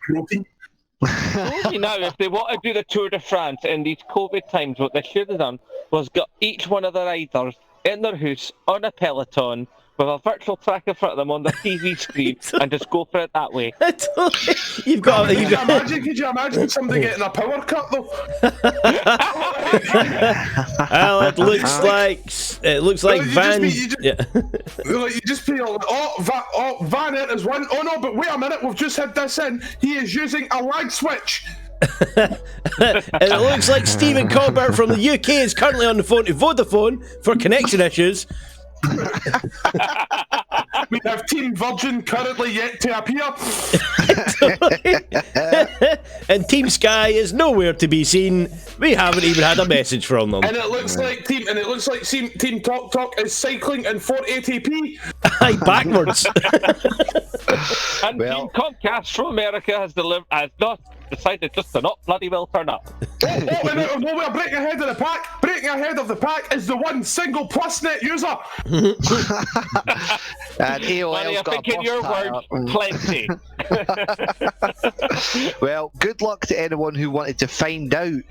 if they want to do the Tour de France in these COVID times, what they should have done was got each one of the riders in their house on a peloton with a virtual track in front of them on the TV screen and just go for it that way. You've got. Could you imagine somebody getting a power cut though? Well, it looks like Van. You just feel, Van Aert is one. Oh no, but wait a minute, we've just had this in. He is using a lag switch. And it looks like Stephen Colbert from the UK is currently on the phone to Vodafone for connection issues. We have Team Virgin currently yet to appear. And Team Sky is nowhere to be seen. We haven't even had a message from them. And it looks like Team Talk is cycling in 480p. Aye, backwards. And Team Comcast from America has not decided just to not bloody well turn up. We're breaking ahead of the pack. Breaking ahead of the pack is the one single PlusNet user. And AOL's I got think a in your bus words, plenty. Well, good luck to anyone who wanted to find out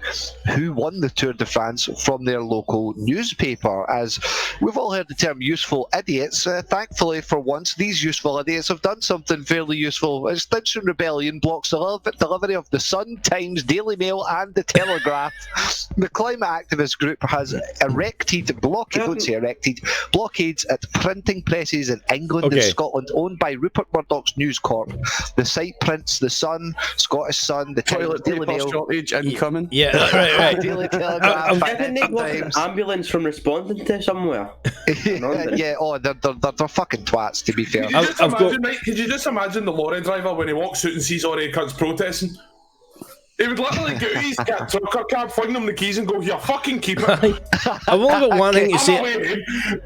who won the Tour de France from their local newspaper. As we've all heard the term useful idiots, thankfully for once, these useful idiots have done something fairly useful. Extinction Rebellion blocks the delivery of the Sun, Times, Daily Mail and the Telegraph. The climate activist group has blockades at printing presses in England and Scotland owned by Rupert Murdoch's News Corp. the site prints the Sun, Scottish Sun, the Toilet Daily paper Mail. shortage incoming. Yeah, right. Daily Telegraph, Didn't they Financial work an Times. ambulance from responding to somewhere? Yeah, oh, they're fucking twats, to be fair. Could you just imagine, right? Could you just imagine the lorry driver when he walks out and sees all the cunts protesting? He would literally get out his trucker card, fling them the keys, and go, "Here, fucking keep it." I've only got one thing to I'm say. away, mate.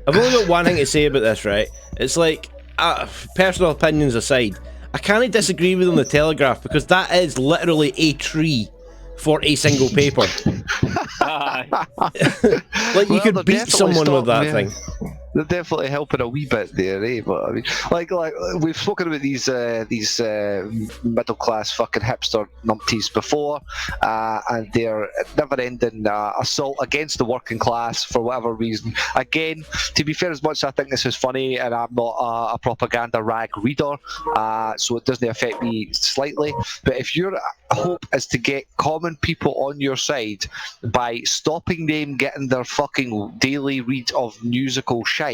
I've only got one thing to say about this, right? It's like, personal opinions aside, I can't disagree with on the Telegraph because that is literally a tree for a single paper. Like you could beat someone with that thing. They're definitely helping a wee bit there, eh? But I mean, like we've spoken about these middle class fucking hipster numpties before, and their never-ending assault against the working class for whatever reason. Again, to be fair, as much as I think this is funny, and I'm not a propaganda rag reader, so it doesn't affect me slightly. But if your hope is to get common people on your side by stopping them getting their fucking daily read of musical shite,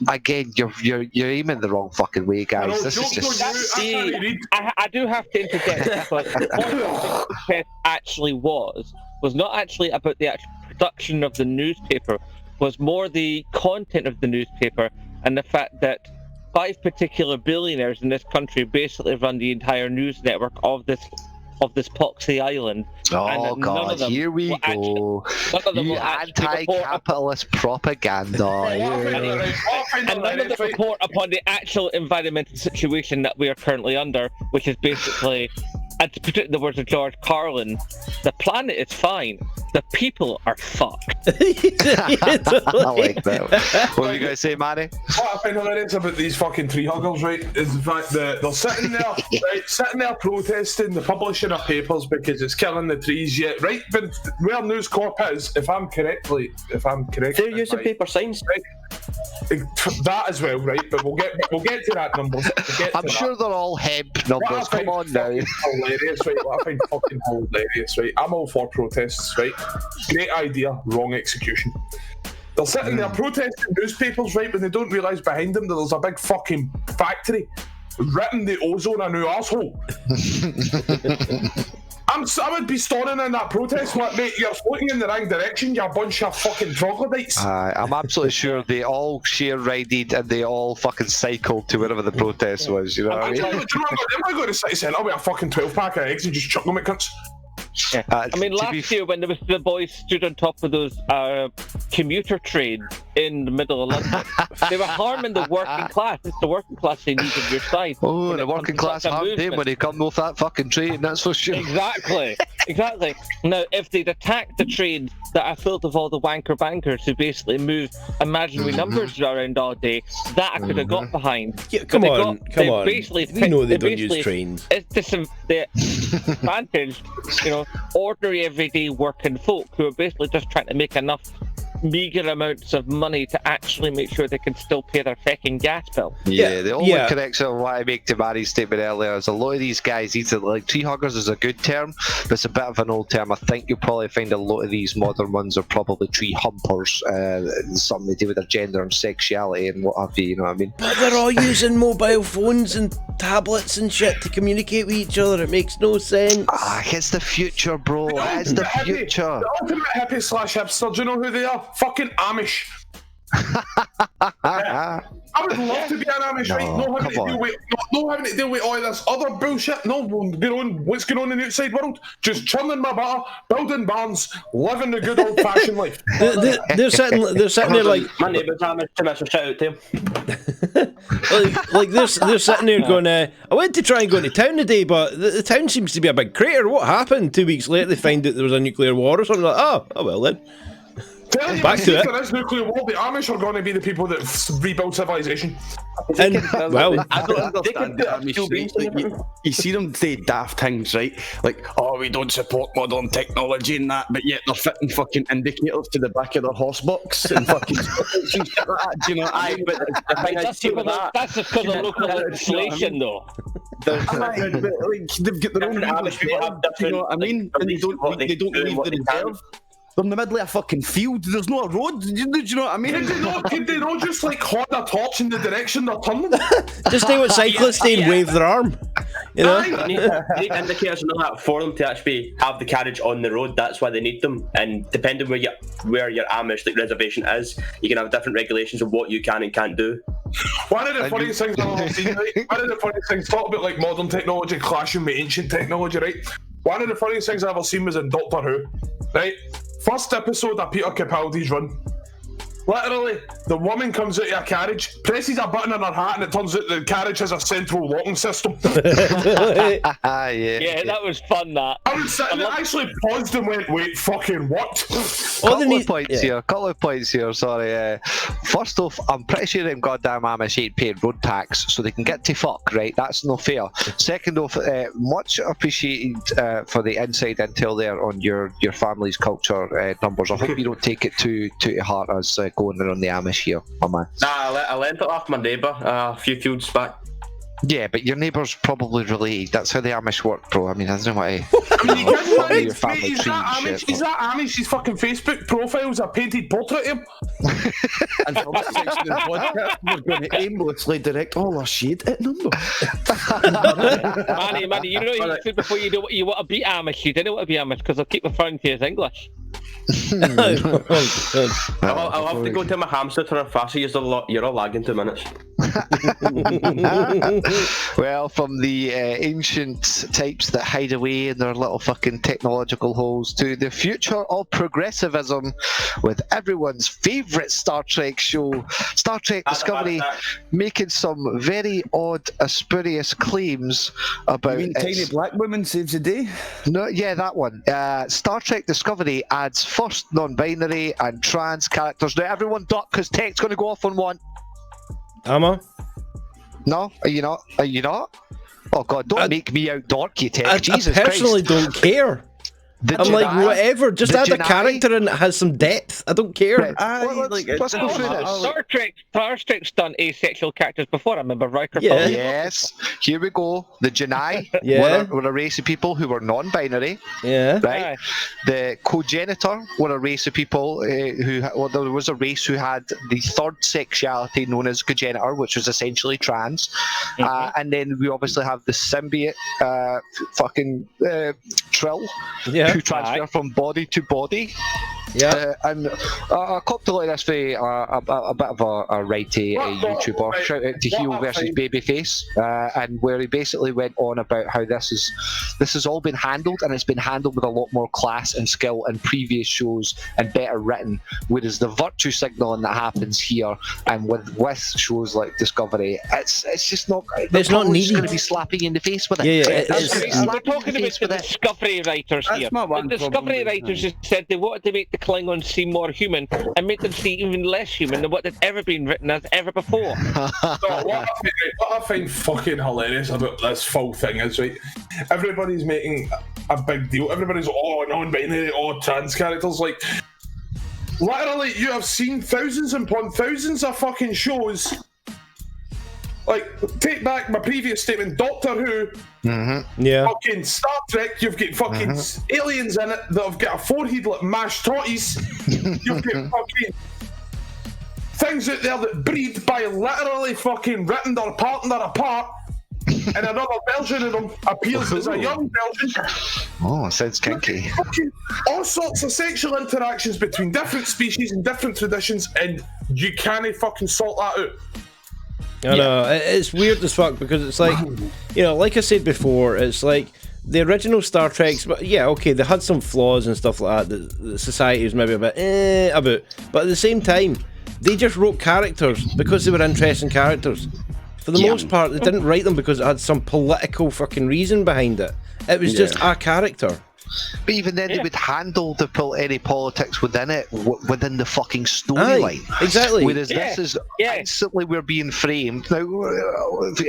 again, you're aiming the wrong fucking way, guys. This is just I do have to interject because what the protest actually was not actually about the actual production of the newspaper, was more the content of the newspaper and the fact that 5 particular billionaires in this country basically run the entire news network of this poxy island. Oh God, here we go. You anti-capitalist propaganda. And none of them report upon the actual environmental situation that we are currently under, which is basically, and to put it in the words of George Carlin, the planet is fine, the people are fucked. I like that. What were you going to say, Manny? What I find hilarious about these fucking tree huggers, right, is the fact that they're sitting there, right, sitting there protesting the publishing of papers because it's killing the trees. Yet, right, but where News Corp is, if I'm correct, They're using paper signs. Right, that as well, right? But we'll get to that numbers. I'm sure they're all hemp numbers. Come on now. Hilarious, right? What I find fucking hilarious, right? I'm all for protests, right? Great idea, wrong execution. They're sitting there protesting newspapers, right? When they don't realise behind them that there's a big fucking factory ripping the ozone a new arsehole. I would be storming in that protest, like, mate, you're floating in the wrong direction, you bunch of fucking troglodytes. I'm absolutely sure they all share rided and they all fucking cycled to wherever the protest was, you know what I mean? They might go to the city centre with a fucking 12-pack of eggs and just chuck them at cunts. Yeah. I mean, last year when there was the boys stood on top of those commuter trains in the middle of London, they were harming the working class. It's the working class they need on your side. Oh, the working class harmed them when they come off that fucking train, that's for sure. Exactly. Now, if they'd attacked the trains that are filled with all the wanker bankers who basically move imaginary numbers around all day, that I could have got behind. Yeah, come on. We know they don't use trains. It's the advantage, you know, ordinary everyday working folk who are basically just trying to make enough meager amounts of money to actually make sure they can still pay their fucking gas bill. Yeah, the only connection I want to make to Barry's statement earlier is a lot of these guys, like tree huggers is a good term, but it's a bit of an old term. I think you'll probably find a lot of these modern ones are probably tree humpers, something to do with their gender and sexuality and what have you, you know what I mean? But they're all using mobile phones and tablets and shit to communicate with each other. It makes no sense. It's the future, bro. It's the future. The ultimate hippie / hipster, do you know who they are? Fucking Amish. I would love to be an Amish, right? No having to deal with all this other bullshit. No, what's going on in the outside world? Just churning my butter, building barns, living the good old-fashioned life. They're sitting there like my neighbour's Amish. Too much of a shout out to him. like they're sitting there going, I went to try and go into town today, but the town seems to be a big crater. What happened? 2 weeks later, they find out there was a nuclear war or something. Like, oh well then. Back to it. There is nuclear war. The Amish are going to be the people that rebuild civilization. And well, I don't understand the Amish. Right? You see them say daft things, right? Like, oh, we don't support modern technology and that, but yet they're fitting fucking indicators to the back of their horse box and fucking shit like that. Do you know? But the thing I see with that, that's just because of local legislation, though. But, like, they've got their own Amish people. You know what I mean? And they don't leave the reserve. They're in the middle of a fucking field. There's no road. Do you know what I mean? Could they not just like hold a torch in the direction they're turning? Just do what cyclists do and wave their arm. You know? They need indicators and all that for them to actually have the carriage on the road. That's why they need them. And depending where your Amish reservation is, you can have different regulations of what you can and can't do. One of the funniest things I've ever seen, right? One of the funniest things, talk about like modern technology clashing with ancient technology, right? One of the funniest things I've ever seen was in Doctor Who, right? First episode of Peter Capaldi's run. Literally, the woman comes out of a carriage, presses a button on her hat, and it turns out the carriage has a central locking system. yeah, that was fun, that. I was sitting there, actually paused and went, wait, fucking what? Couple of points here, sorry. First off, I'm pretty sure them goddamn Amish ain't paying road tax, so they can get to fuck, right? That's no fair. Second off, much appreciated for the inside intel there on your family's culture numbers. I hope you don't take it too to heart as going around the Amish here, my man. Nah, I learned it off my neighbour a few fields back. Yeah, but your neighbour's probably related. That's how the Amish work, bro. I mean, I don't know what I mean, you can't your family is that tree and Amish? shit, Is that Amish? His fucking Facebook profile's a painted portrait of him. And for this section of the podcast, we're going to aimlessly direct all our shit at number. Manny, you know you said before you want to be Amish. You didn't want to be Amish because I'll keep referring to you as English. I'll have to go to my hamster to Fassi. You're all lagging 2 minutes. Well, from the ancient types that hide away in their little fucking technological holes to the future of progressivism with everyone's favourite Star Trek show, Star Trek Discovery, making some very odd, spurious claims about. You mean Tiny Black Woman saves the day? No, yeah, that one. Star Trek Discovery adds first non-binary and trans characters. Now, everyone duck because Tech's going to go off on one. Am I? No, are you not? Are you not? Oh God, don't make me out dork, you Tech. Jesus I personally Christ. don't care. I'm like, whatever, just add a character in that has some depth. I don't care. Let's go through this. Star Trek's done asexual characters before. I remember Riker. Yeah. Yes, here we go. The Janai Yeah. were a race of people who were non-binary. Yeah. Right. The Cogenitor were a race of people there was a race who had the third sexuality known as Cogenitor, which was essentially trans. And then we obviously have the symbiote Trill. Yeah. Who transfer from body to body. Yeah. And I copped a lot of this for a bit of a righty YouTuber. Shout out to Heel versus Babyface, and where he basically went on about how this has all been handled, and it's been handled with a lot more class and skill in previous shows and better written. Whereas the virtue signaling that happens here and with shows like Discovery, it's just not. It's not needed. Going to be slapping you in the face with it. Yeah. We're talking about the Discovery writers here. The Discovery writers just said they wanted to make the Klingons seem more human and make them seem even less human than what had ever been written as ever before. So what I find fucking hilarious about this full thing is, right, everybody's making a big deal. Everybody's non-binary, trans characters. Like, literally, you have seen thousands upon thousands of fucking shows. Like, take back my previous statement, Doctor Who, Yeah. fucking Star Trek, you've got fucking aliens in it that have got a forehead like mashed totties. You've got fucking things out there that breed by literally fucking ripping their partner apart, and another version of them appears as a young version. Oh, sounds kinky. Fucking all sorts of sexual interactions between different species and different traditions, and you can't fucking sort that out. I know, it's weird as fuck because it's like, like I said before, it's like the original Star Treks, but yeah, okay, they had some flaws and stuff like that the society was maybe a bit about, but at the same time, they just wrote characters because they were interesting characters. For the most part, they didn't write them because it had some political fucking reason behind it. It was just a character. But even then, they would handle any politics within it, within the fucking storyline. Exactly. Whereas this is instantly we're being framed. Now,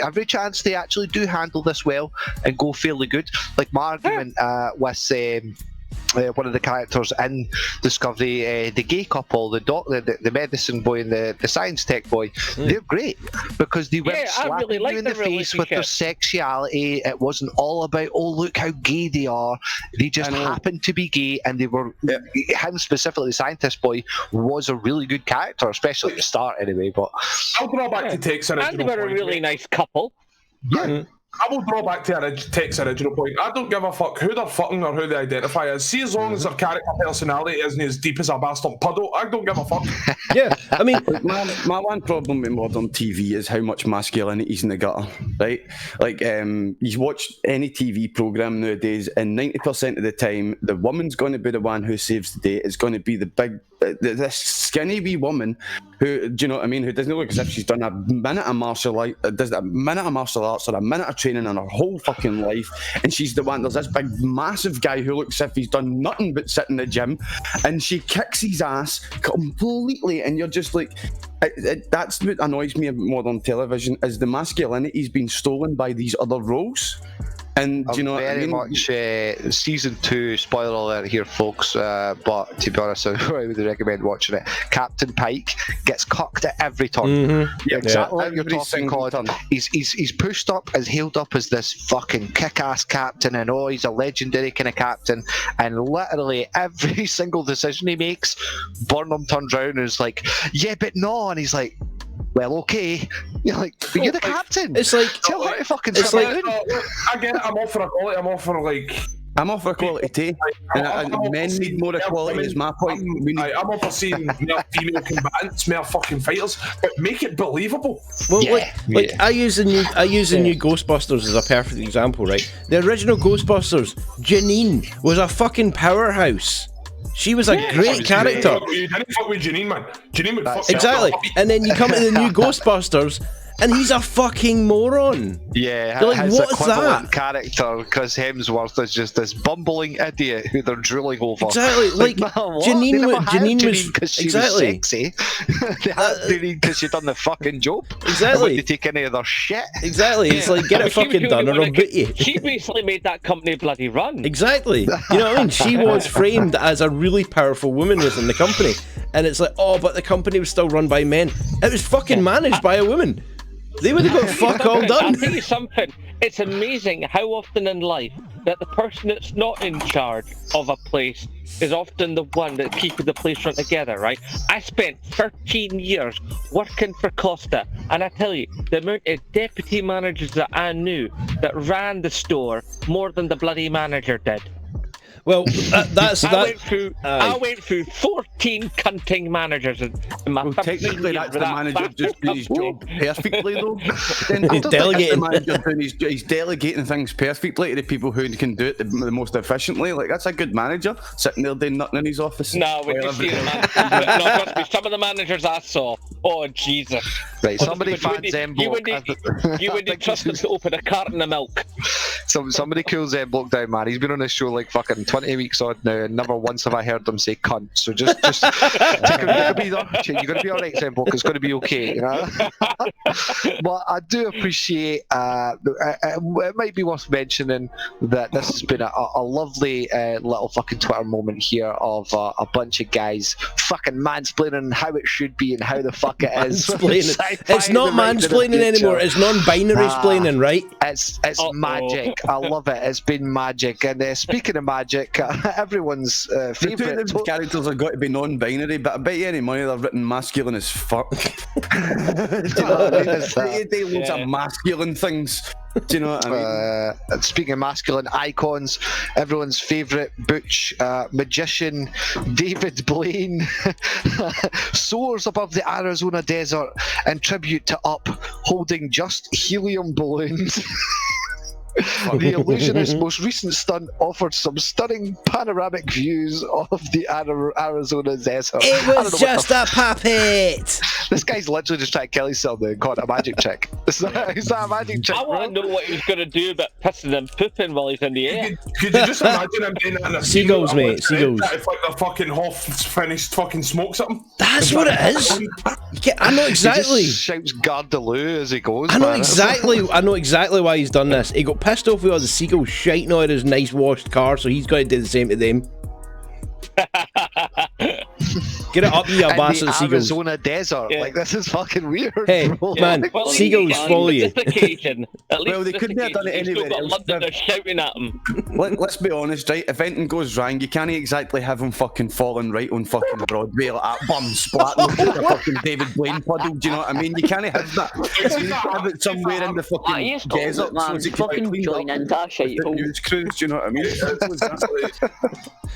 every chance they actually do handle this well and go fairly good. Like my argument with one of the characters in Discovery, the gay couple, the medicine boy and the science tech boy, they're great because they weren't slapping you in the face with their sexuality. It wasn't all about, oh, look how gay they are. They just happened to be gay, and they were, him specifically, the scientist boy, was a really good character, especially at the start anyway. But I'll draw back to Tech's original and they were a really nice couple. Yeah. I will draw back to Tech's original point. I don't give a fuck who they're fucking or who they identify as. See, as long as their character personality isn't as deep as a bastard puddle, I don't give a fuck. Yeah, I mean, my one problem with modern TV is how much masculinity's in the gutter, right? Like, you watch any TV program nowadays, and 90% of the time, the woman's going to be the one who saves the day. It's going to be the big, this skinny wee woman who, do you know what I mean? Who doesn't look as if she's done a minute of martial arts or a minute of training in her whole fucking life, and she's the one. There's this big, massive guy who looks as if he's done nothing but sit in the gym, and she kicks his ass completely, and you're just like, that's what annoys me about modern television, is the masculinity's been stolen by these other roles. And do you know very what I mean? much season 2, spoiler alert here, folks, but to be honest, I would recommend watching it. Captain Pike gets cocked at every turn. Yeah, Exactly like you're every talking, single Colin. turn. He's pushed up, is hailed up as this fucking kick-ass captain, and he's a legendary kind of captain, and literally every single decision he makes, Burnham turns around and is like, yeah, but no, and he's like, well, okay. You're like, but you're the captain. it's like, Tell her to fucking it's sit like- down. I get it, I'm all for equality, I'm all for like... I'm off for equality too. And men need more equality, is my point. We need... I'm all for seeing more female combatants, more fucking fighters, but make it believable. Well, Yeah, I use the new Ghostbusters as a perfect example, right? The original Ghostbusters, Janine was a fucking powerhouse. She was a great character. You didn't fuck with Janine, man. Janine would fuck Exactly. up. And then you come to the new Ghostbusters, and he's a fucking moron. Yeah, You're like, his what's equivalent that? character, Chris Hemsworth, is just this bumbling idiot who they're drooling over. Exactly. Like, no, what? Janine They never was- hired Janine was- because she exactly. was sexy. They hired Janine because she done the fucking job. Exactly. They take any of their shit. Exactly. It's like, get it fucking done or I'll beat you. She basically made that company bloody run. Exactly. You know what I mean? She was framed as a really powerful woman within the company. And it's like, oh, but the company was still run by men. It was fucking managed by a woman. They would have got fuck all I'll done. tell you something. It's amazing how often in life that the person that's not in charge of a place is often the one that keeps the place run together, right? I spent 13 years working for Costa, and I tell you, the amount of deputy managers that I knew that ran the store more than the bloody manager did. Well, that's I that. went through 14 cunting managers in my Well, 13 technically, years that's with the that manager just doing his job perfectly, though. Then He's delegating. The manager he's delegating things perfectly to the people who can do it the most efficiently. Like, that's a good manager, sitting there doing nothing in his office. No, when you see the no, trust me, some of the managers I saw, oh Jesus! Right, somebody You fans Emblock. wouldn't trust them to open a carton of milk. Somebody cools Emblock down, man. He's been on this show like fucking 20 weeks on now, and never once have I heard him say cunt. So just you're gonna be alright, Emblock. It's gonna be okay, you know. But I do appreciate. It might be worth mentioning that this has been a lovely little fucking Twitter moment here of a bunch of guys fucking mansplaining how it should be and how the fuck it is. It's not mansplaining anymore. It's non-binary splaining, right? It's magic. I love it. It's been magic. And speaking of magic, everyone's The two of favourite. them characters are got to be non-binary, but I bet you any money they're written masculine as fuck. Do you know what I mean? They loads of masculine things. Do you know what I mean? Speaking of masculine icons, everyone's favourite butch magician David Blaine soars above the Arizona desert in tribute to Up, holding just helium balloons. The illusionist's most recent stunt offered some stunning panoramic views of the Arizona desert. It was just a puppet. This guy's literally just trying to kill himself now and call it a magic trick. Is that a magic trick? I want to know what he was going to do about pissing and pooping while he's in the air. Could you just imagine him doing that in a Seagulls, mate, seagulls. If like the fucking Hoff's finished fucking smoke something. That's what it is. I know exactly. He just shouts Gardaloo as he goes. I know man. exactly why he's done this. He got pissed off with all the seagulls shiting on his nice washed car, so he's got to do the same to them. Get it up, you in bastard the seagulls. Arizona desert. Yeah. Like, this is fucking weird, Hey, bro. man, Well, at seagulls least- follow at you. least This occasion, at least Well, they this couldn't have done it occasion, you've still anywhere got else, Londoners shouting at him. Let's be honest, right? If anything goes wrong, you can't exactly have him fucking falling right on fucking Broadway like that, bum splatting with a fucking David Blaine puddle. Do you know what I mean? You can't have that. You need to have it somewhere in the I fucking used to desert man, so it can fucking clean join up. into that shit hole. News crews, do you know what I mean?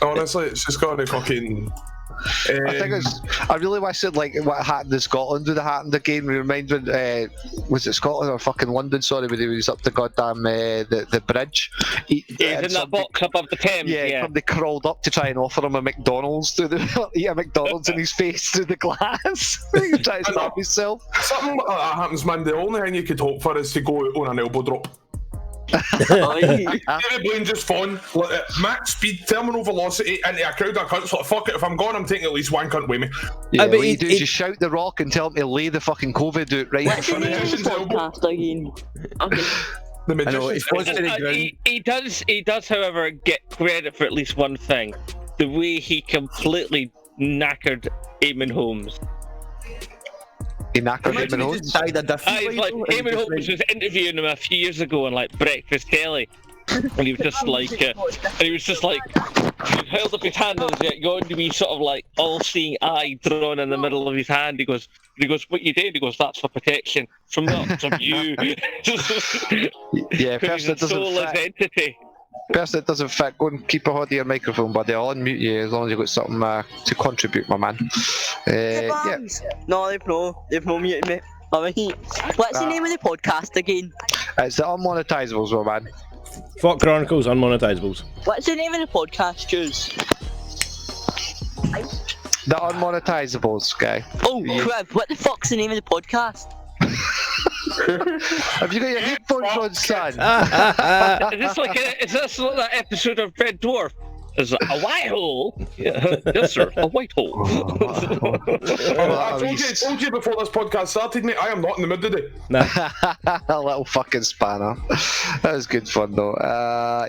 Honestly, it's just got to fucking. I think I really wish it like what happened in Scotland would have happened again. We remind when was it Scotland or fucking London? Sorry, when he was up the goddamn the bridge. He's in that box above the Thames. Yeah, somebody crawled up to try and offer him a McDonald's eat a McDonald's in his face through the glass. He was trying to stop himself. Something like that happens, man. The only thing you could hope for is to go out on an elbow drop. David Blaine just falling like, at max speed, terminal velocity into a crowd of cunts. Like, fuck it, if I'm gone, I'm taking at least one cunt with me. Yeah, but what you do is you shout the Rock and tell him to lay the fucking COVID out right in What's the front of name of you. the podcast again? Okay. The I know, magician's it's close to the ground. He does, however, get credit for at least one thing: the way he completely knackered Eamon Holmes. He knackered him Imagine in he the just died a different way, Like though, and Eamon just Holmes went- was interviewing him a few years ago on like Breakfast Telly, and he was just like, he held up his hand and there's going to be sort of like all-seeing eye drawn in the middle of his hand. He goes, what you did? He goes, that's for protection from you. Yeah, He's a soulless entity. person that doesn't fit, go and keep a hold of your microphone, buddy. I'll unmute you as long as you've got something to contribute, my man. Yeah. No, they've no muted me. Alright. What's the name of the podcast again? It's the Unmonetisables, my man. Fawk Chronicles, Unmonetisables. What's the name of the podcast, Jules? The Unmonetisables, guy. Oh, crap, what the fuck's the name of the podcast? Have you got your headphones on, son? Is this like that episode of Red Dwarf? Is it a white hole? Yeah. Yes, sir, a white hole. I told you before this podcast started, mate, I am not in the mood today. A little fucking spanner. That was good fun, though.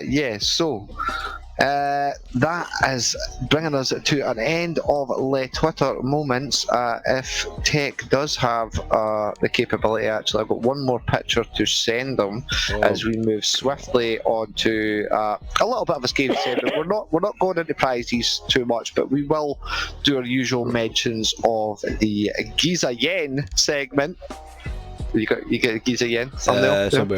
Yeah, so that is bringing us to an end of Le Twitter moments. If tech does have the capability, actually, I've got one more picture to send them as we move swiftly on to a little bit of a scary segment. We're not going into prizes too much, but we will do our usual mentions of the Giza Yen segment. You get Giza Yen thumbnail? Somewhere.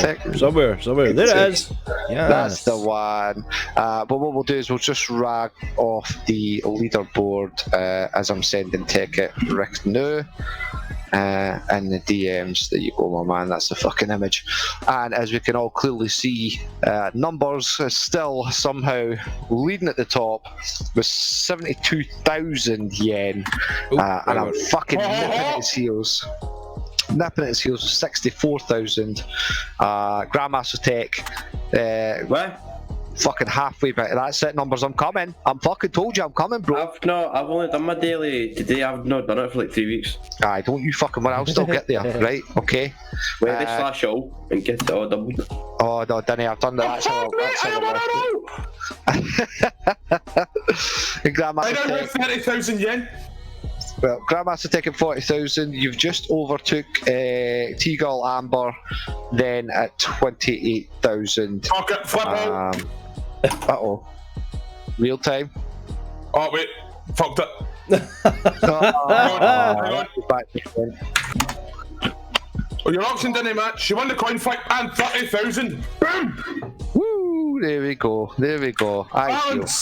There it is. Yeah, That's the one. But what we'll do is we'll just rag off the leaderboard as I'm sending tech it right now. And the DMs, there you go, my man. That's the fucking image. And as we can all clearly see, numbers are still somehow leading at the top with 72,000 yen. And I'm fucking nipping at his heels. Nipping at his heels with 64,000. Grandmaster Tech. What? Fucking halfway back. That's it, numbers. I'm coming. I'm fucking told you I'm coming, bro. I've only done my daily today. I've not done it for like 3 weeks. Aye, don't you fucking worry. I'll still get there, right? Okay. Wait, they slash all and get it all doubled. Oh no, Danny, I've done that. I now have 30,000 yen. Well, Grandmaster taking 40,000. You've just overtook T-Gull Amber, then at 28,000. Fuck it, flip out. Uh-oh. Real time. Oh, wait. Fucked it. Hang on. Well, your auction didn't match. You won the coin flip and 30,000. Boom! Woo! There we go. Balance.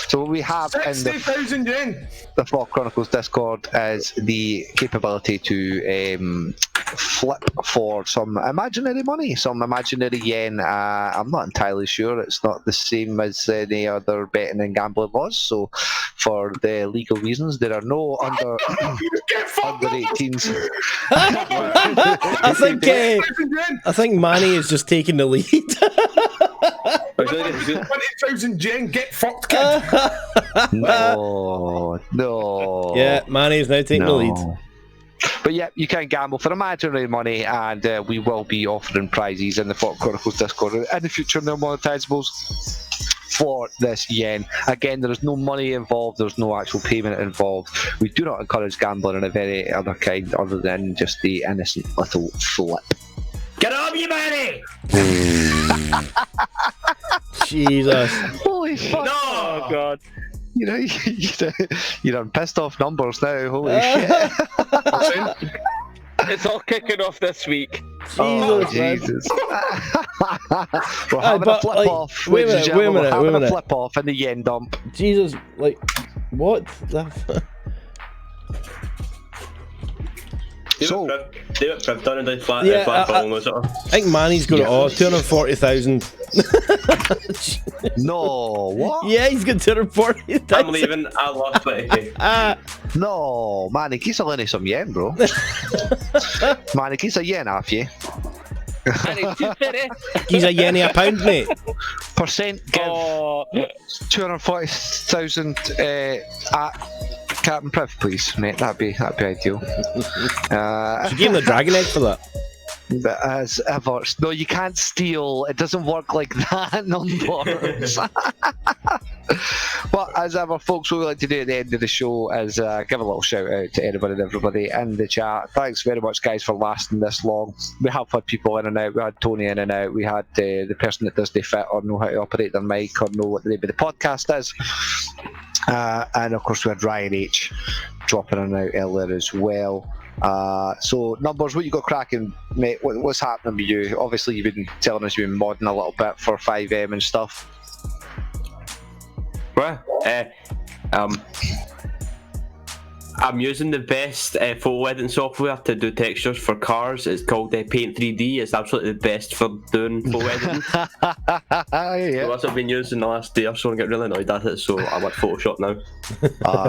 So what we have in 60,000 yen. the Fawk Chronicles Discord is the capability to flip for some imaginary money, some imaginary yen. I'm not entirely sure. It's not the same as any other betting and gambling laws. So, for the legal reasons, there are no under 18s. I think Manny is just taking the lead. 20,000 yen, get fucked, kid. No. Yeah, Manny is now taking the lead. But yeah, you can gamble for imaginary money, and we will be offering prizes in the Fawk Chronicles Discord in the future. No monetisables. for this yen. Again, there is no money involved, there's no actual payment involved. We do not encourage gambling in a very other kind other than just the innocent little flip. Get on, you money! Jesus. Holy fuck. No! Oh god. You know, you're on pissed off numbers now, holy shit. It's all kicking off this week. Jesus. We're having a flip off. Wait a minute, We're having a flip off in the yen dump. Jesus, like, what the So, Do it, Priv, done and do flat, Yeah, flat ball, was it? I think Manny's got it all, 240,000. no, what? Yeah, he's got 240,000. I'm leaving, I lost 20k. No, Manny, he's a lending some yen, bro. Manny, he's a yen off you. And it's 250. He's a yen a pound, mate. Percent give Oh, 240,000 at Captain Priv, please, mate. That'd be ideal. Should give him the dragon egg for that. But as ever, no, you can't steal. It doesn't work like that, numbers. But as ever, folks, what we like to do at the end of the show is give a little shout out to anybody and everybody in the chat. Thanks very much, guys, for lasting this long. We have had people in and out. We had Tony in and out. We had the person that does the fit or know how to operate their mic or know what the name of the podcast is. And of course, we had Ryan H dropping in and out earlier as well. So numbers, what you got cracking, mate? What's happening with you? Obviously, you've been telling us you've been modding a little bit for 5M and stuff. Well, I'm using the best photo editing software to do textures for cars. It's called Paint 3D. It's absolutely the best for doing photo editing. So that's what I've been using the last day or so and get really annoyed at it, so I'm at Photoshop now.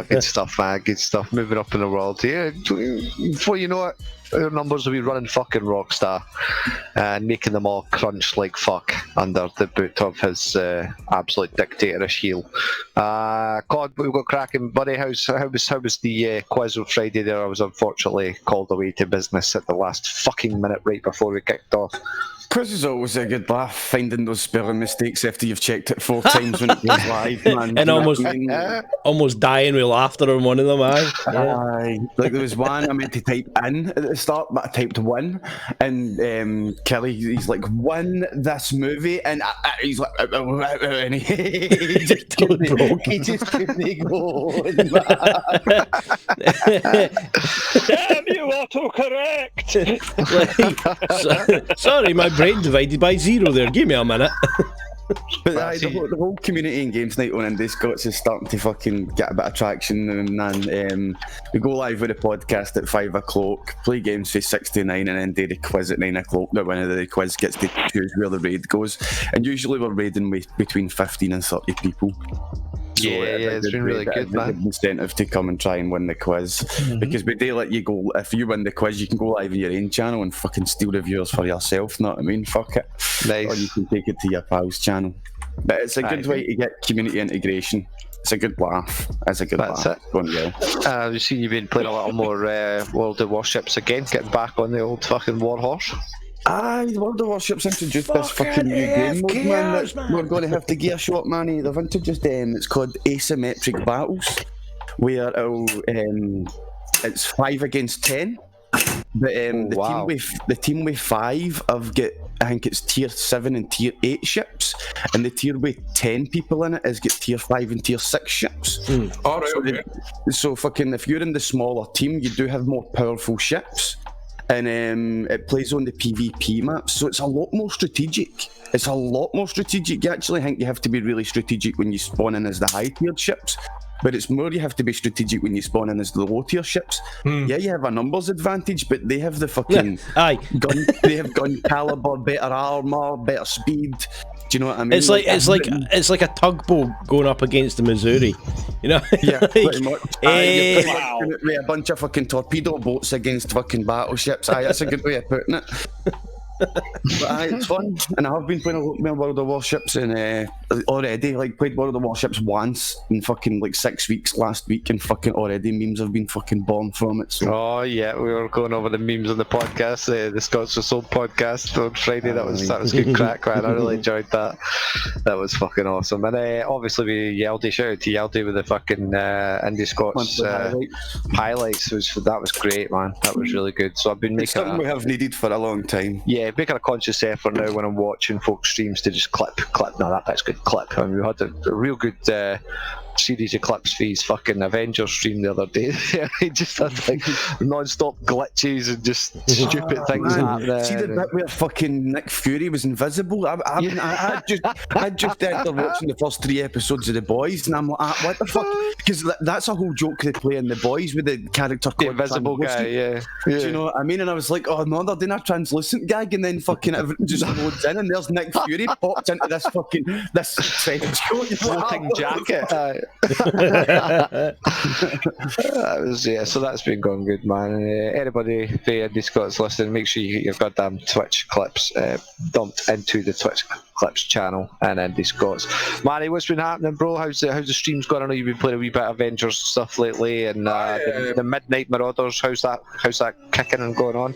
Good stuff, man. Good stuff. Moving up in the world. Yeah, before you know it, our numbers will be running fucking Rockstar and making them all crunch like fuck under the boot of his absolute dictatorish heel. Cod, we've got cracking, buddy. How was the quiz on Friday there? I was unfortunately called away to business at the last fucking minute right before we kicked off. Quiz is always a good laugh, finding those spelling mistakes after you've checked it 4 times when it goes live, man. And almost dying with laughter on one of them, aye. Aye. Like there was one I meant to type in at the start, but I typed win, and Kelly, he's like, win this movie, and he's like, and he just couldn't go. He just couldn't go. damn you, autocorrect! Sorry, my brain divided by 0 there. Give me a minute. But the whole community and games night on Indie Scots is starting to fucking get a bit of traction, and we go live with the podcast at 5 o'clock, play games for 6 to 9, and then do the quiz at 9 o'clock. The winner of the quiz gets to choose where the raid goes, and usually we're raiding with between 15 and 30 people. So it's been really good, man. Good incentive to come and try and win the quiz, because we do let you go. If you win the quiz, you can go live in your own channel and fucking steal the viewers for yourself. Know what I mean? Fuck it. Nice. Or you can take it to your pal's channel. But it's a good way to get community integration. It's a good laugh. It's a good laugh. That's it. Going well. I've seen you've been playing a lot more World of Warships again, getting back on the old fucking warhorse. Aye, the World of Warships introduced this fucking new game mode, man, that we're going to have to gear shot, Manny. They've introduced it's called asymmetric battles, where it's 5 against 10. But the team with 5 have got, I think it's tier 7 and tier 8 ships, and the tier with 10 people in it has got tier 5 and tier 6 ships. Alright, So fucking, if you're in the smaller team, you do have more powerful ships. And it plays on the PvP maps, so it's a lot more strategic. You actually think you have to be really strategic when you spawn in as the high-tiered ships, but it's more you have to be strategic when you spawn in as the low-tier ships. Yeah, you have a numbers advantage, but they have the fucking gun. They have gun caliber, better armor, better speed. Do you know what I mean? It's like a tugboat going up against the Missouri, you know? Yeah, pretty much. Wow. With a bunch of fucking torpedo boats against fucking battleships. Aye, that's a good way of putting it. But aye, it's fun, and I have been playing a lot more World of Warships, and already like played World of Warships once in fucking like 6 weeks last week, and fucking already memes have been fucking born from it. So Oh yeah, we were going over the memes on the podcast, the Scots Were Sold podcast on Friday. That was good crack, man. I really enjoyed that. That was fucking awesome. And obviously we Yeldy, shout out to Yeldy with the fucking Indie Scots highlights. That was great, man. That was really good. So I've been it's something we have needed for a long time. Yeah, making a conscious effort now when I'm watching folks' streams to just clip. No, that's good. Clip. I mean, we had a real good series of clips for his fucking Avengers stream the other day. He just had like non-stop glitches and just stupid things happening. See the bit where fucking Nick Fury was invisible? I just ended watching the first 3 episodes of The Boys, and I'm like, what the fuck? Because that's a whole joke they play in The Boys with the character called the invisible guy, yeah. Do you know what I mean? And I was like, oh no, they're doing a translucent gag, and then fucking everything just loads in, and there's Nick Fury popped into this trench coat, floating jacket. So that's been going good, man. Anybody the Indie Scots listening, make sure you get your goddamn Twitch clips dumped into the Twitch clips channel and Indie Scots. Manny, what's been happening, bro? How's the streams going? I know you've been playing a wee bit of Avengers stuff lately, and the Midnight Marauders. How's that kicking and going on?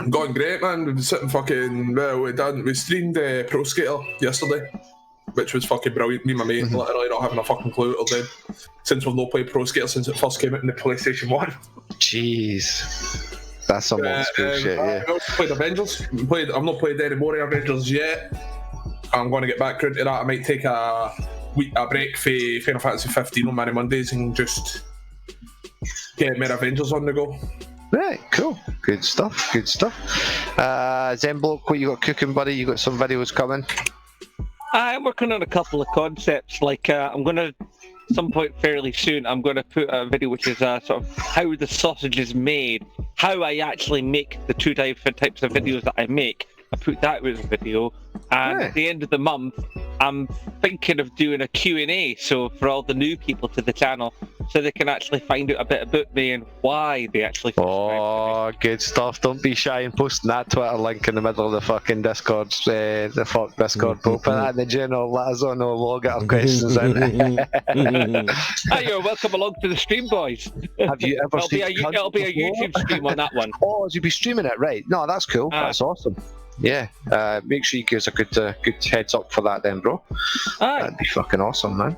Going great, man. We've been sitting fucking. We streamed Pro Skater yesterday, which was fucking brilliant. Me and my mate literally not having a fucking clue till then, since we've not played Pro Skater since it first came out in the PlayStation 1. Jeez. That's some old school shit, yeah. I also played Avengers. I've not played any more Avengers yet. I'm going to get back into that. I might take a break for Final Fantasy 15 on Monday Mondays and just get more Avengers on the go. Right, cool. Good stuff. Zembloke, what you got cooking, buddy? You got some videos coming? I'm working on a couple of concepts. Like I'm going to, some point fairly soon, I'm going to put a video which is sort of how the sausage is made, how I actually make the 2 different types of videos that I make. I put that as a video, and at the end of the month, I'm thinking of doing a Q&A, so for all the new people to the channel, so they can actually find out a bit about me and why they actually subscribe to me. Good stuff. Don't be shy in posting that Twitter link in the middle of the fucking Discord, the Fawk Discord. Put that in the general, let us all know, we'll get our questions in. Hi, you're welcome along to the stream, boys. Have you ever seen it'll be a YouTube stream on that one. Oh, you'll be streaming it, right? No, that's cool. That's awesome. Yeah, make sure you give us a good heads up for that then, bro. That'd be fucking awesome, man.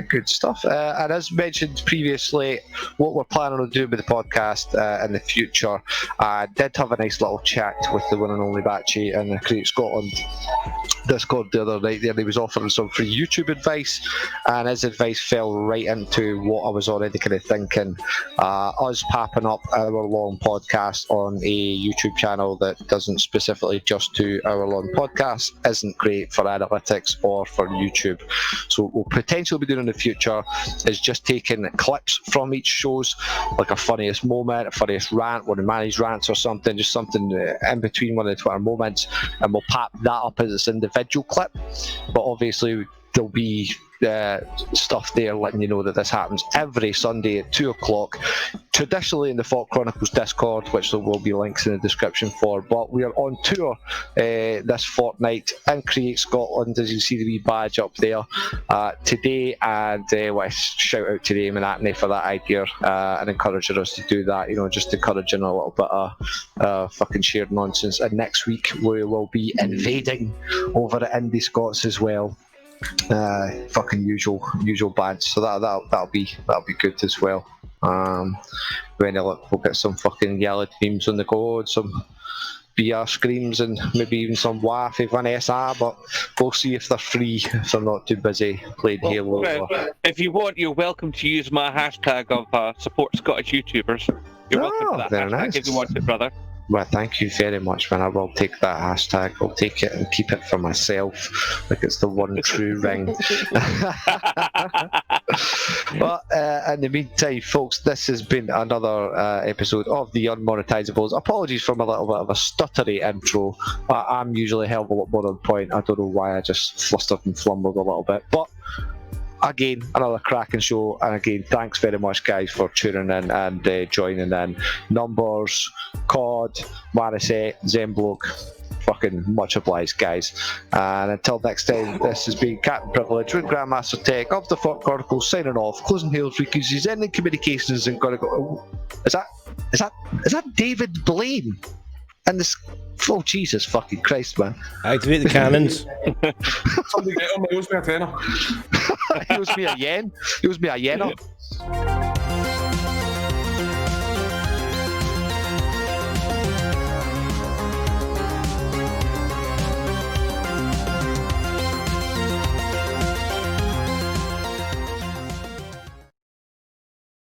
Good stuff. And as mentioned previously, what we're planning on doing with the podcast in the future, I did have a nice little chat with the one and only Batchy and the Create Scotland Discord the other night there. He was offering some free YouTube advice, and his advice fell right into what I was already kind of thinking. Us popping up our long podcast on a YouTube channel that doesn't specifically just do hour-long podcasts isn't great for analytics or for YouTube. So what we'll potentially be doing in the future is just taking clips from each shows, like a funniest moment, a funniest rant, one of Manny's rants or something, just something in between one of the Twitter moments, and we'll pop that up as its individual clip. But obviously there'll be stuff there letting you know that this happens every Sunday at 2 o'clock, traditionally in the Fawk Chronicles Discord, which there will be links in the description for. But we are on tour this fortnight in Create Scotland, as you see the wee badge up there today, and well, shout out to Damon and Anthony for that idea and encouraging us to do that, just encouraging a little bit of fucking shared nonsense. And next week we will be invading over at Indie Scots as well. Fucking usual badge, so that'll be good as well. We'll get some fucking yellow teams on the go, some BR screams, and maybe even some WAF if Vanessa, but we'll see if they're free, if they're not too busy playing Halo. If you want, you're welcome to use my hashtag of support Scottish YouTubers. You're welcome to that hashtag nice. If you want it, brother. Well, thank you very much, man. I will take that hashtag. I'll take it and keep it for myself, like it's the one true ring. But in the meantime, folks, this has been another episode of the Unmonetisables. Apologies for my little bit of a stuttery intro. I'm usually a hell of a lot more on point. I don't know why I just flustered and flumbled a little bit. But again, another cracking show, and again, thanks very much, guys, for tuning in and joining in. Numbers, COD, Marisette, Zembloke, fucking much obliged, guys. And until next time, this has been Captain Privilege with Grandmaster Tech of the Fawk Chronicles signing off. Closing hails for Freakies, ending communications, and gotta go. Is that David Blaine? And this. Oh Jesus fucking Christ, man! Activate the cannons. Somebody get on, he owes me a tenner. He owes me a yen. He owes me a yen.